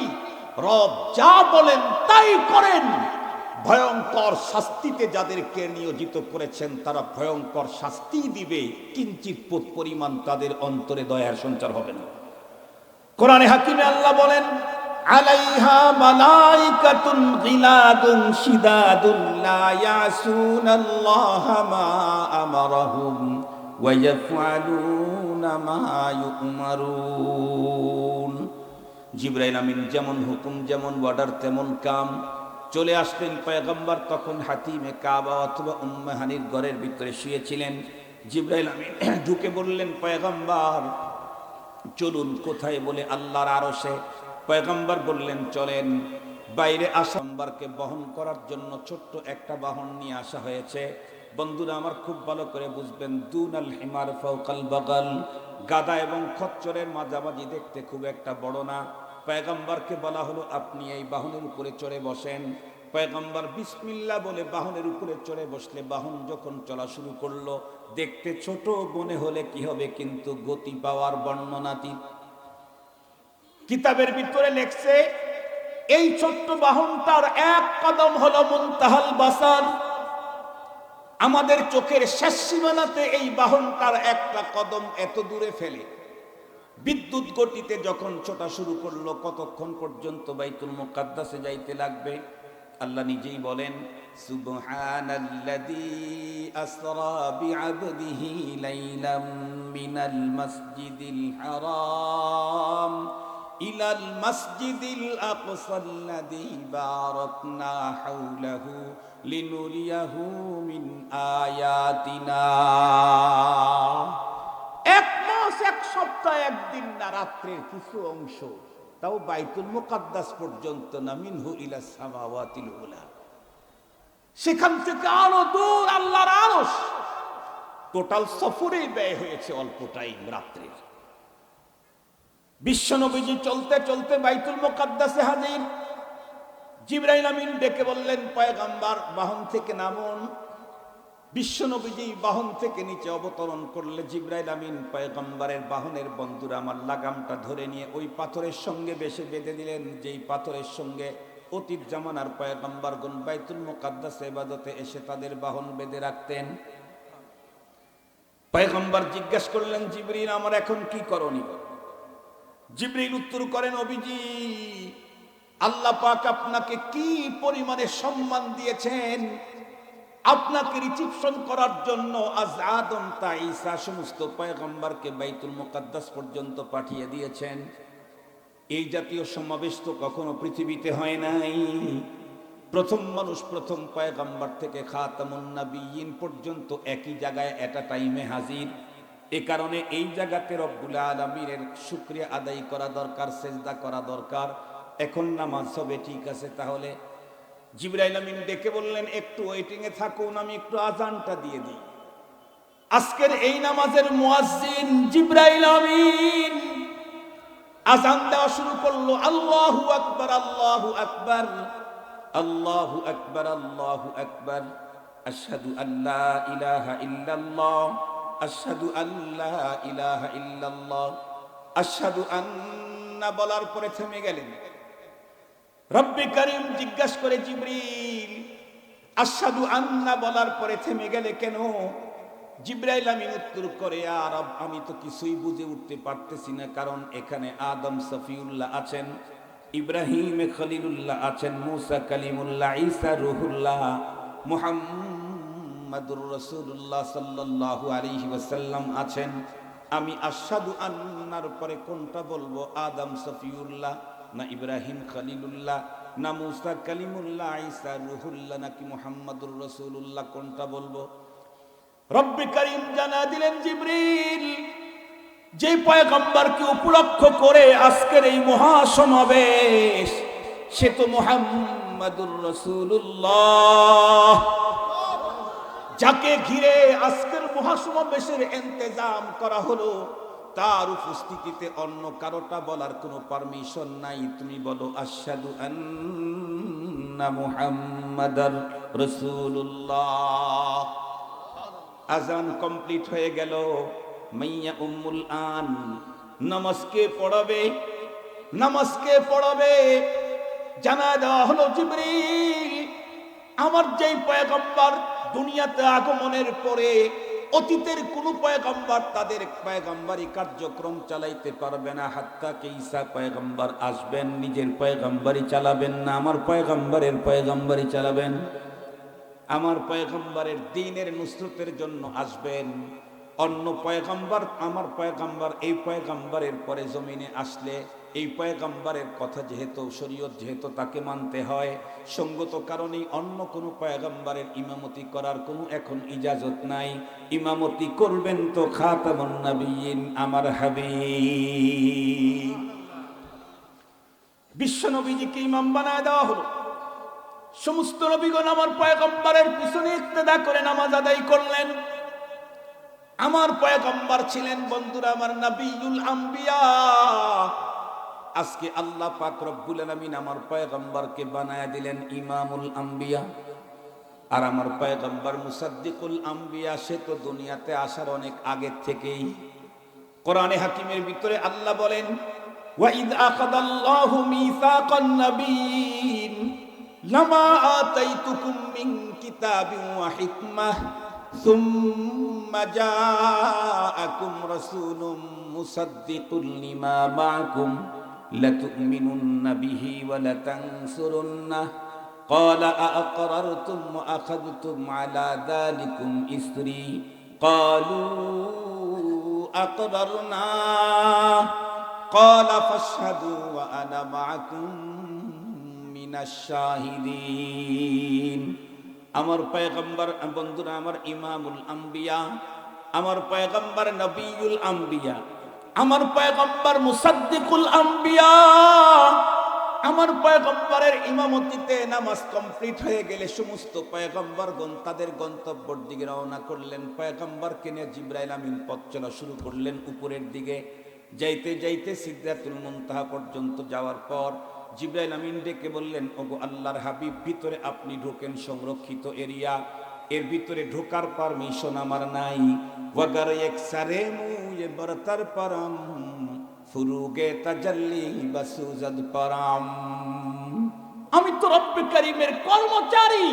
A: রব যা বলেন তাই করেন। ভয়ঙ্কর শাস্তিতে যাদেরকে নিয়োজিত করেছেন তারা ভয়ঙ্কর শাস্তি দিবে, কিঞ্চিত পরিমাণ তাদের অন্তরে দয়ার সঞ্চার হবে না। কোরআনে হাকিমে আল্লাহ বলেন, আলাইহা মালাইকাতুন গিলাদুন শিদাদুন লা ইয়াসুনাল্লাহা মা আমারাহুম ওয়া ইয়াফআলুনা মা ইউমারুন। জিবরাইল আমিন যেমন হুকুম, যেমন অর্ডার তেমন কাম। চলে আসলেন পয়গম্বর, তখন হাতিমে কাবা অথবা উম্মে হানির ঘরের ভিতরে শুয়েছিলেন। জিবরাইল আমিন ঢুকে বললেন, পয়গম্বর চলুন। কোথায়? বলে আল্লাহর আরশে। পয়গম্বর বললেন চলেন। বাইরে আসা পয়গম্বরকে বহন করার জন্য ছোট্ট একটা বাহন নিয়ে আসা হয়েছে। বন্ধুরা আমার খুব ভালো করে বুঝবেন, দুনাল হিমার ফাওকাল বাগাল, গাদা এবং খচ্চরের মাঝামাঝি, দেখতে খুব একটা বড় না। পয়গম্বরকে বলা হলো আপনি এই বাহনের উপরে চড়ে বসেন। পয়গম্বর বিসমিল্লাহ বলে বাহনের উপরে চড়ে বসলে বাহন যখন চলা শুরু করলো, দেখতে ছোট মনে হলে কি হবে, কিন্তু গতি পাওয়ার বর্ণনাতীত। কিতাবের ভিতরে লেখছে এই ছোট্ট বাহনটার এক কদম হলো মুনতাহাল বাসার। আমাদের চোখের শেষ সীমানাতে এই বাহনটার একটা কদম এত দূরে ফেলে। বিদ্যুৎ গতিতে যখন ছোটা শুরু করলো, কতক্ষণ পর্যন্ত বাইতুল মুকাদ্দাসে যাইতে লাগবে? আল্লাহ নিজেই বলেন, সুবহানাল্লাযী আসরা বিআবদিহি লাইলাম মিনাল মাসজিদিল হারাম ইলাল মাসজিদিল আকসাল্লাযী বারাকনা হাওলাহু লিনুরিয়াহু মিন আয়াতিনা। এক মাস, এক সপ্তাহ, একদিন না, রাত্রের কিছু অংশ, তাও বাইতুল মুকাদ্দাস পর্যন্ত না, মিনহু ইলা সামাওয়াতিল উলা, সেখান থেকে আরো দূর আল্লাহর আরশ। টোটাল সফরে ব্যয় হয়েছে অল্প টাইম, রাত্রের। বিশ্বনবীজি চলতে চলতে বাইতুল মুকাদ্দাসে হাজির। জিবরাইল আমিন ডেকে বললেন, পয়গম্বর বাহন থেকে নামুন। বিশ্বনবীজি বাহন থেকে নিচে অবতরণ করলে জিবরাইল আমিন পয়গম্বরের বাহনের বন্ধুরা আমার লাগামটা ধরে নিয়ে ওই পাথরের সঙ্গে বেঁধে দিলেন, যেই পাথরের সঙ্গে অতীত জামানার পয়গম্বরগণ বাইতুল মুকাদ্দাসে ইবাদতে এসে তাদের বাহন বেঁধে রাখতেন। পয়গম্বর জিজ্ঞাসা করলেন, জিবরিল আমার এখন কি করণীয়? জিবরিল উত্তর করেন, নবীজি আল্লাহ পাক আপনাকে কি পরিমাণে সম্মান দিয়েছেন, আপনাকে রিসিপশন করার জন্য আজ আদম তা ঈসা সমস্ত পয়গম্বরকে বাইতুল মুকাদ্দাস পর্যন্ত পাঠিয়ে দিয়েছেন। এই জাতীয় সমাবেশ তো কখনো পৃথিবীতে হয় নাই। প্রথম মানুষ, প্রথম পয়গম্বর থেকে খাতামুন নবিয়্যিন পর্যন্ত একই জায়গায় এট আ টাইমে হাজির। এ কারণে এই জায়গাতে রব্বুল আলামিনের শুকরিয়া আদায় করা দরকার, সেজদা করা দরকার। এখন নামাজ হবে, ঠিক আছে, তাহলে জিবরাইল আমিন ডেকে বললেন, একটু ওয়েটিং এ থাকুন, আমি একটু আজানটা দিয়ে দিই। আজকের এই নামাজের মুয়াজ্জিন জিবরাইল আমিন আজান দেওয়া শুরু করলো, আল্লাহু আকবার, আল্লাহু আকবার, আল্লাহু আকবার, আল্লাহু আকবার, আশহাদু আল্লা ইলাহা ইল্লাল্লাহ, আশহাদু আল্লা ইলাহা ইল্লাল্লাহ, আশহাদু আন্না বলার পরে থেমে গেলেন। রব্বে কারীম জিজ্ঞাসা করে, জিবরিল আশহাদু আন্না বলার পরে থেমে গেলে কেন? জিবরাইল আমিন উত্তর করে, আর আমি তো কিছুই বুঝে উঠতে পারতেছি না, কারণ এখানে আদম সফিউল্লাহ আছেন, ইব্রাহিম খলিলুল্লাহ আছেন, মুসা কালিমুল্লাহ, ঈসা রূহুল্লাহ, মুহাম্মাদুর রাসূলুল্লাহ সাল্লাল্লাহু আলাইহি ওয়াসাল্লাম আছেন। আমি আশহাদু আন্নার পরে কোনটা বলবো? আদম সফিউল্লাহ না ইব্রাহিম খলিলুল্লাহ না মুসা কালিমুল্লাহ, ঈসা রূহুল্লাহ নাকি মুহাম্মাদুর রাসূলুল্লাহ, কোনটা বলবো? রব্বে কারীম জানা দিলেন, জিবরিল যে পয়গম্বরকে উপলক্ষ করে আজকের এই মহাসমাবেশ, সে তো মুহাম্মাদুর রাসূলুল্লাহ। যাকে ঘিরে আজকের মহাসমাবেশের ইন্তেজাম করা হলো, তার উপস্থিতিতে অন্য কারোটা বলার কোনো পারমিশন নাই। তুমি বলো, আশহাদু আন্না মুহাম্মাদার রাসূলুল্লাহ। আজান কমপ্লিট হয়ে গেল। মাইয়া উম্মুল আন নামাজকে পড়াবে, নামাজকে পড়াবে। জানা দেওয়া হলো, জিবরিল আমার যেই পয়গম্বর দুনিয়াতে আগমনের পরে অতীতের কোন পয়গম্বর তাদের পয়গম্বরি কার্যক্রম চালাইতে পারবে না, হাত্তা কে ঈসা পয়গম্বর আসবেন, নিজের পয়গম্বরি চালাবেন না, আমার পয়গম্বরের পয়গম্বরি চালাবেন। আমার পয়গম্বরের দ্বীনের নুসরতের জন্য আসবেন। অন্য পয়গম্বর, আমার পয়গম্বর, এই পয়গম্বরের পরে জমিনে আসলে এই পয়গম্বরের কথা যেহেতু, শরীয়ত যেহেতু তাকে মানতে হয়, সঙ্গত কারণেই অন্য কোনো পয়গম্বরের ইমামতি করার কোনো এখন ইজাজত নাই। ইমামতি করবেন তো খাতামুন নবিয়্যিন, আমার হাবিব। বিশ্ব নবীজিকে ইমাম বানায় দেওয়া হলো। সমস্ত নবীগণ আমার পয়গম্বরের পিছনে ইক্তেদা করে নামাজ আদায় করলেন। আমার পয়গম্বর ছিলেন বন্ধুরা আমার নবিয়ুল আম্বিয়া। আজকে আল্লাহ পাক রব্বুল আলামিন আমার পয়গম্বরকে বানায়া দিলেন ইমামুল আম্বিয়া। আর আমার পয়গম্বর মুসাদ্দিকুল আম্বিয়া, সে তো দুনিয়াতে আসার অনেক আগে থেকেই। কোরআনে হাকিমের ভিতরে আল্লাহ বলেন, ওয়া ইয আখাযাল্লাহু মিসাকান নাবিয়্যিন লামা আতাইতুকুম মিন কিতাবিন ওয়া হিকমাহ সুম্মা জাআকুম রাসূলুম মুসাদ্দিকুন লিমা মাআকুম লাতু'মিনুন্না বিহি ওয়া লাতানসুরুন্নাহ قال أأقررتم وأخذتم على ذلكم إصري قالوا أقررنا قال فاشهدوا وأنا معكم من الشاهدين আমার পয়গম্বর বন্ধুরা, আমার ইমামুল আম্বিয়া, আমার পয়গম্বর নবিয়ুল আম্বিয়া, আমার পয়গম্বর মুসাদ্দিকুল আম্বিয়া, আমার পয়গম্বরের ইমামতিতে নামাজ কমপ্লিট হয়ে গেলে সমস্ত পয়গম্বরগণ তাদের গন্তব্যের দিকে রওনা করলেন। পয়গম্বরকে নিয়ে জিবরাইল আমিন পথ চলা শুরু করলেন উপরের দিকে। যাইতে যাইতে সিদরাতুল মুনতাহা পর্যন্ত যাওয়ার পর জিবরাইল আমিন ডেকে বললেন, ওগো আল্লাহর হাবিব, ভিতরে আপনি ঢোকেন, সংরক্ষিত এরিয়া, এর ভিতরে ঢোকার পারমিশন আমার নাই। ওয়াগার এক সারে মুয়ে বরতার পরম ফুরুগে তাজাল্লি বাসুজাদ পরাম। আমি তো রব্বে কারীমের কর্মচারী,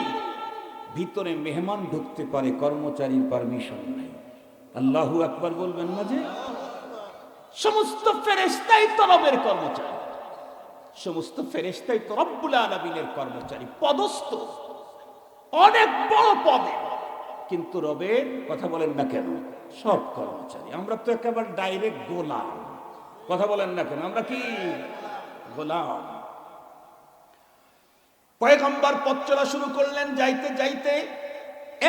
A: ভিতরে মেহমান ঢুকতে পারে, কর্মচারীর পারমিশন নাই। আল্লাহু আকবার বলবেন না যে? সমস্ত ফেরেশতাই তো রবের কর্মচারী, সমস্ত ফেরেশতাই তো রব্বুল আলামিনের কর্মচারী, পদস্থ, অনেক বড় পদে, কিন্তু রবের কথা বলেন না কেন? সব কর্মচারী। আমরা তো একেবারে ডাইরেক্ট গোলাম। কথা বলেন না কেন? আমরা কি গোলাম? পয়গম্বর পথ চলা শুরু করলেন। যাইতে যাইতে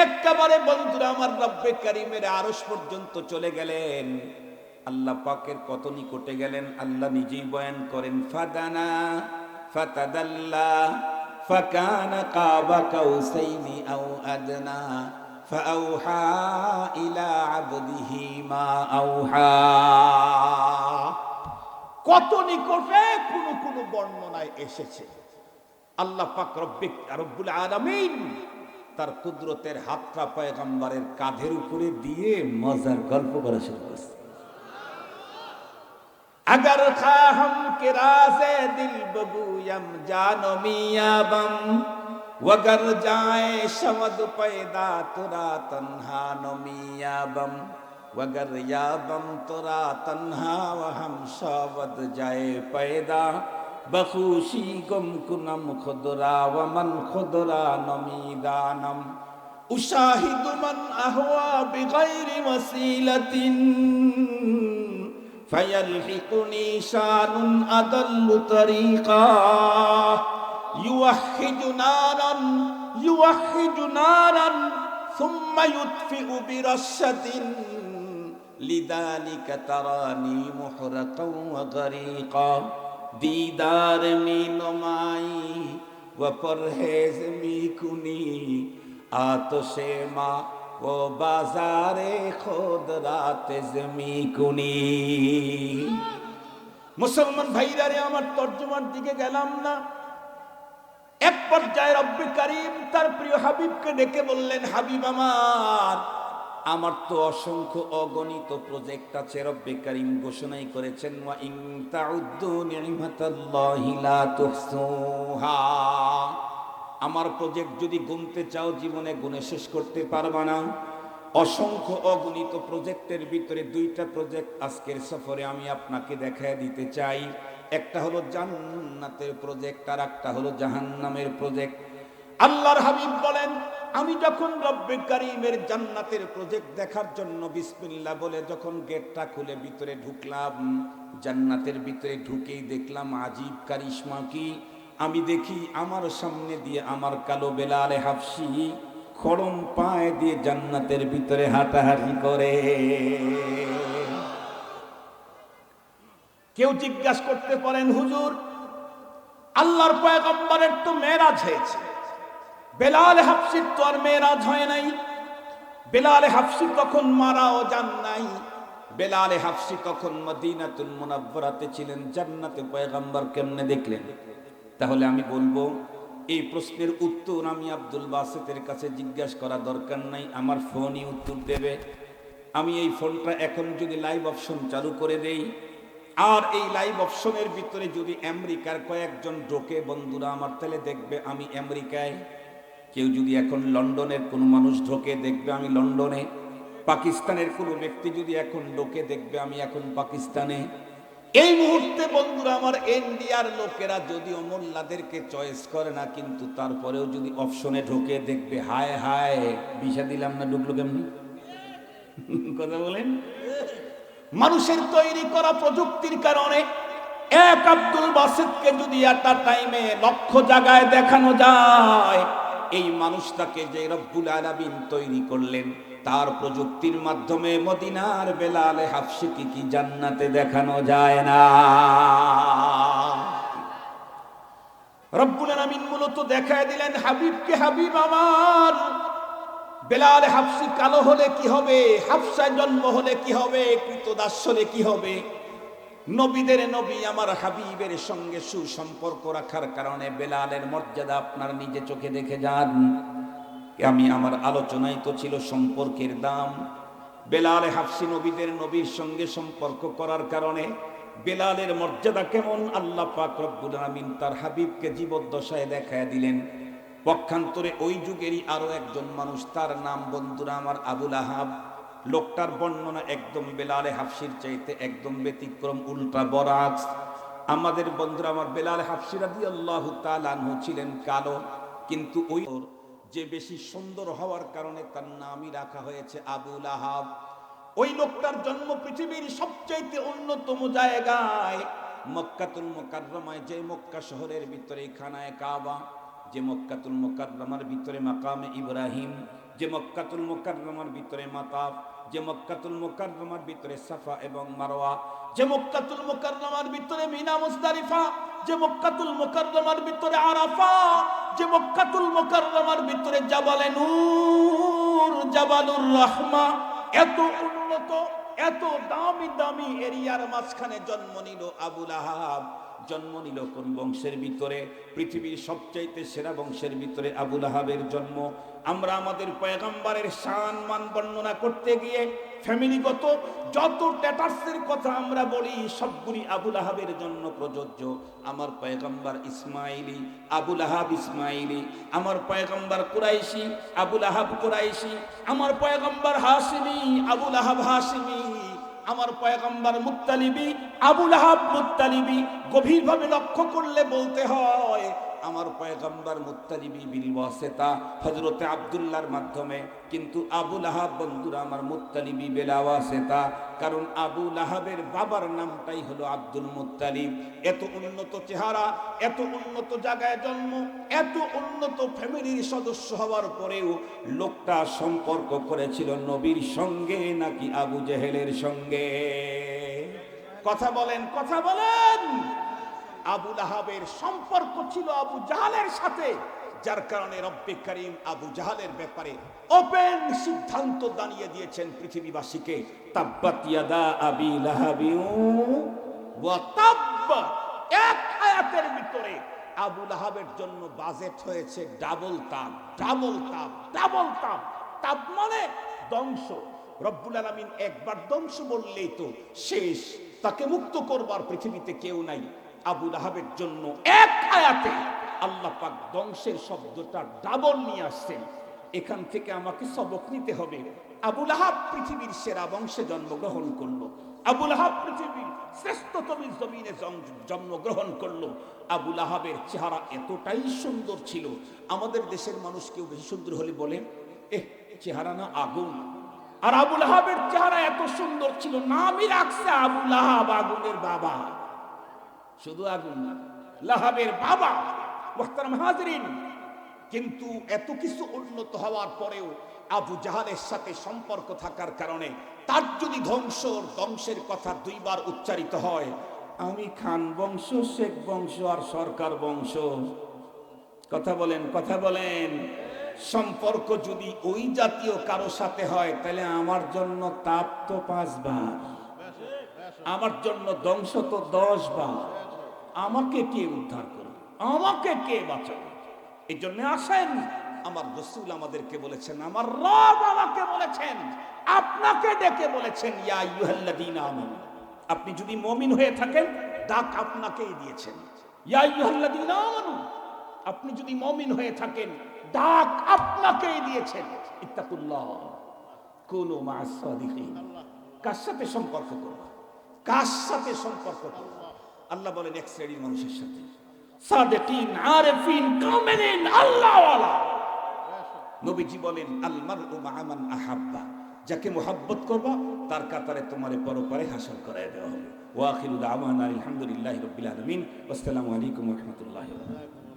A: একেবারে বন্ধুরা আমার রব্বে কারীমের আরশ পর্যন্ত চলে গেলেন। আল্লাহ পাকের কত নিকটে গেলেন আল্লাহ নিজেই বয়ান করেন, ফাদানা ফাতাদাল্লা ফাকানা কাবা কাউসাইনি আও আদনা ফাআউহা ইলা আবদিহি মা আউহা। কত নিকটে কোন কোন বর্ণনায় এসেছে আল্লাহ পাক রব্বুল আলামিন তার কুদরতের হাতটা পয়গম্বরের কাঁধের উপরে দিয়ে মজার গল্প করা শুরু করছে। अगर खाहम के राज़े दिल बगूयम जानो मियाबम वगर जाए शवद पैदा तुरा तन्हा नो मियाबम वगर याबम तुरा तन्हा व हम शवद जाए पैदा बखुशी गुम कुनम खुदरा व मन खुदरा नमीदानम उशाहिदु मन अहवा बिगैरि वसीलतिन فيلحقني شان أضل طريقا يوحد نارا ثم يطفئ برشة لذلك تراني محرقا وغريقا दीदार में नुमाई व परहेज में कुनी आतशे माँ वो बाजारे खुद रात जमी कुनी। মুসলমান ভাইরা রে, আমার তর্জমার দিকে গেলাম না। এক পর্যায়ে রব্বে কারীম তার প্রিয় হাবিবকে ডেকে বললেন, হাবিব আমার তো অসংখ্য অগণিত প্রজেক্ট আছে। রব্বে কারীম ঘোষণাই করেছেন, ওয়া ইন তাউদ্দু নি'মাতাল্লাহি লা তুহসুহা। আমার প্রজেক্ট যদি গুনতে চাও জীবনে গুনে শেষ করতে পারবা না। অসংখ্য অগণিত প্রজেক্টের ভিতরে দুইটা প্রজেক্ট আজকের সফরে আমি আপনাকে দেখায় দিতে চাই। একটা হলো জান্নাতের প্রজেক্ট, আর একটা হলো জাহান্নামের প্রজেক্ট। আল্লাহর হাবিব বলেন, আমি যখন রব্বে কারীমের জান্নাতের প্রজেক্ট দেখার জন্য বিসমিল্লাহ বলে যখন গেটটা খুলে ভিতরে ঢুকলাম, জান্নাতের ভিতরে ঢুকেই দেখলাম আজীব কারিশমা কি। আমি দেখি আমার সামনে দিয়ে আমার কালো বেলালে হাফসি খড়ম পায়ে দিয়ে জান্নাতের ভিতরে হাঁটাহাঁটি করে। কেউ জিজ্ঞাসা করতে পারেন, হুজুর আল্লাহর পয়গম্বরের তো মেরাজ হয়েছে, বেলাল হাফসির তো আর মেরাজ হয় নাই। বেলাল হাফসি তখন মারাও যান নাই। বেলাল হাফসি তখন মদিনাতুল মুনাওয়ারাতে ছিলেন। জান্নাতে পয়গম্বর কেমনে দেখলেন? তাহলে আমি বলবো, এই প্রশ্নের উত্তর আমি আব্দুল বাসেতের কাছে জিজ্ঞাসা করা দরকার নাই, আমার ফোনই উত্তর দেবে। আমি এই ফোনটা এখন যদি লাইভ অপশন চালু করে দেই, আর এই লাইভ অপশনের ভিতরে যদি আমেরিকার কয়েকজন ঢোকে বন্ধুরা আমার, তাহলে দেখবে আমি আমেরিকায়। কেউ যদি এখন লন্ডনের কোনো মানুষ ঢোকে দেখবে আমি লন্ডনে, পাকিস্তানের কোনো ব্যক্তি যদি এখন ঢোকে দেখবে আমি এখন পাকিস্তানে। এই মুহূর্তে বন্ধুরা আমার ইন্ডিয়ার লোকেরা যদিও মোল্লাদেরকে চয়েস করে না, কিন্তু তারপরেও যদি অপশনে ঢোকে দেখবে হায় হায় ভিসা দিলাম না, ঢুকলো কেমনি? কথা বলেন। মানুষের তৈরি করা প্রযুক্তির কারণে এক আব্দুল বাসিতকে যদি একটা টাইমে লক্ষ জায়গায় দেখানো যায়, এই মানুষটাকে যে রব্বুল আলামিন তৈরি করলেন তার প্রযুক্তির মাধ্যমে মদিনার বেলালে হাফসিকে কি জান্নাতে দেখানো যায় না? রব্বুল আলামিন মূলত দেখায় দিলেন হাবিবকে, হাবিব আমার বেলালে হাফসি কালো হলে কি হবে, হাফসায় জন্ম হলে কি হবে, কৃতদাস হলে কি হবে। নবীদের নবী আমার হাবিবের সঙ্গে সুসম্পর্ক রাখার কারণে বেলালের মর্যাদা আপনার নিজে চোখে দেখে যান। আমি আমার আলোচনায় তো ছিল সম্পর্কের দাম। বেলালে হাফসি নবীদের নবীর সঙ্গে সম্পর্ক করার কারণে বেলালের মর্যাদা কেমন আল্লাহ পাক রব্বুল আলামিন তার হাবিবকে জীবদ্দশায় দেখায় দিলেন। পক্ষান্তরে ওই যুগেরই আরো একজন মানুষ, তার নাম বন্ধুরা আমার আবুল আহাব। লোকটার বর্ণনা একদম বেলালে হাফসির চাইতে একদম ব্যতিক্রম, উল্টা বরাজ। আমাদের বন্ধুরা আমার বেলালে হাফসি রাদিয়াল্লাহু তাআলা আনহু ছিলেন কালো, কিন্তু ওই যে বেশি সুন্দর হওয়ার কারণে তার নামই রাখা হয়েছে আবুল আহাব। ওই লোকটার জন্ম পৃথিবীর সবচাইতে অন্যতম জায়গায় মক্কাতুল মুকাররমায়, যে মক্কা শহরের ভিতরে খানায়ে কাবা, যে মক্কাতুল মুকাররমার ভিতরে মাকামে ইব্রাহিম, যে মক্কাতুল মুকাররমার ভিতরে মাতাফ, যে মক্কাতুল মুকাররমার ভিতরে সাফা এবং মারওয়া, যে মক্কাতুল মুকাররমার ভিতরে মিনা মুজদালিফা, যে মক্কাতুল মুকাররমার ভিতরে আরাফা, যে মক্কাতুল মুকাররমার ভিতরে জাবালে নূর, জাবালুর রাহমা। এত উন্নত, এত দামি দামি এরিয়ার মাঝখানে জন্ম নিল আবুল আহাব। জন্ম নিল কোন বংশের ভিতরে? পৃথিবীর সবচাইতে সেরা বংশের ভিতরে আবুল আহাবের জন্ম। আমরা আমাদের পয়গম্বরের শান মান বর্ণনা করতে গিয়ে ফ্যামিলিগত যত স্ট্যাটাসের কথা আমরা বলি সবগুলি আবুল আহাবের জন্য প্রযোজ্য। আমার পয়গম্বর ইসমাইলি, আবুল আহাব ইসমাইলি। আমার পয়গম্বর কুরাইশি, আবুল আহাব কুরাইশি। আমার পয়গম্বর হাশিমি, আবুল আহাব হাশিমি। আমার পয়গম্বর মুত্তালিবি, আবুল আহাব মুত্তালিবি। গভীরভাবে লক্ষ্য করলে বলতে হয় আমার পয়গম্বর মুত্তালিবি বিল ওয়াসিতা, হযরতে আব্দুল্লাহর মাধ্যমে, কিন্তু আবুল আহাব বন্ধুরা আমার মুত্তালিবি বিলা ওয়াসিতা। কারণ আবুল আহাবের বাবার নামটাই হলো আব্দুল মুত্তালিব। এত উন্নত চেহারা, এত উন্নত জায়গায় জন্ম, এত উন্নত ফ্যামিলির সদস্য হওয়ার পরেও লোকটা সম্পর্ক করেছিল নবীর সঙ্গে নাকি আবু জেহেলের সঙ্গে? কথা বলেন, কথা বলেন। আবুল আহাবের সম্পর্ক ছিল আবু জাহালের সাথে, যার কারণে রব্বে করিম আবু জাহালের ব্যাপারে ওপেন সিদ্ধান্ত দাঁড়িয়ে দিয়েছেন পৃথিবীবাসীকে। তাব্বাত ইয়াদা আবি লাহাবিন ওয়া তাব্ব। এক আয়াতের ভিতরে আবুল আহাবের জন্য বাজেট হয়েছে ডাবল তাব, ডাবল তাব, ডাবল তাব। তাব মানে ধ্বংস। রব্বুল আলামিন একবার ধ্বংস বললেই তো শেষ, তাকে মুক্ত করবার পৃথিবীতে কেউ নাই। আবুল আহাবের জন্য এক আয়াতে আল্লাহ পাক ধ্বংসের শব্দটা ডাবল নিয়ে আসছেন। এখান থেকে আমাকে সবক নিতে হবে। আবুল আহাব পৃথিবীর সেরা বংশে জন্মগ্রহণ করলো। আবুল আহাব পৃথিবীর শ্রেষ্ঠতম জমিনে জন্মগ্রহণ করলো। আবুল আহাবের চেহারা এতটাই সুন্দর ছিল, আমাদের দেশের মানুষ কেউ বেশি সুন্দর হলে বলে চেহারা না আগুন। আর আবুল আহাবের চেহারা এত সুন্দর ছিল, নামই রাখছে আবুল আহাব, আগুনের বাবা। শুধু আগুন না, লাহাবের বাবা। মুহতারাম হাজিরিন, কিন্তু এত কিছু উন্নত হওয়ার পরেও আবু জাহালের সাথে সম্পর্ক থাকার কারণে তার যদি ধ্বংসের কথা দুইবার উচ্চারিত হয়, আমি খান বংশ, শেখ বংশ আর সরকার বংশ। কথা বলেন, কথা বলেন। সম্পর্ক যদি ওই জাতীয় কারো সাথে হয় তাহলে আমার জন্য তাপ তো 5 বার, আমার জন্য ধ্বংস তো 10 বার। আমাকে কে উদ্ধার করবে? আমাকে কে বাঁচাবে? এই জন্য আসেন, আমার রাসূল আমাদেরকে বলেছেন, আমার রব আমাকে বলেছেন, আপনাকে ডেকে বলেছেন ইয়া আইয়ুহাল্লাযীনা আমানু। আপনি যদি মুমিন হয়ে থাকেন ডাক আপনাকেই দিয়েছেন, ইয়া আইয়ুহাল্লাযীনা আমানু। আপনি যদি মুমিন হয়ে থাকেন, ডাক আপনাকেই দিয়েছেন, ইত্তাকুল্লাহ কুনু মা'আস সাদিকিন। কার সাথে সম্পর্ক করবা? কার সাথে সম্পর্ক করবা? আল্লাহ বলেন এক শ্রেণীর মানুষের সাথে, সাদিকিন, আরিফিন, কামিলিন, আল্লাহওয়ালা। নবীজি বলেন আল মারউ মা'a মান আহাব্বা, যাকে মুহাব্বত করবা তার কাতারে তোমারে পরপারে হাসর করায় দেওয়া হবে। ওয়া আখিরু দাওয়ানা আলহামদুলিল্লাহি রাব্বিল আলামিন। আসসালামু আলাইকুম ওয়া রাহমাতুল্লাহি ওয়া বারাকাতুহু।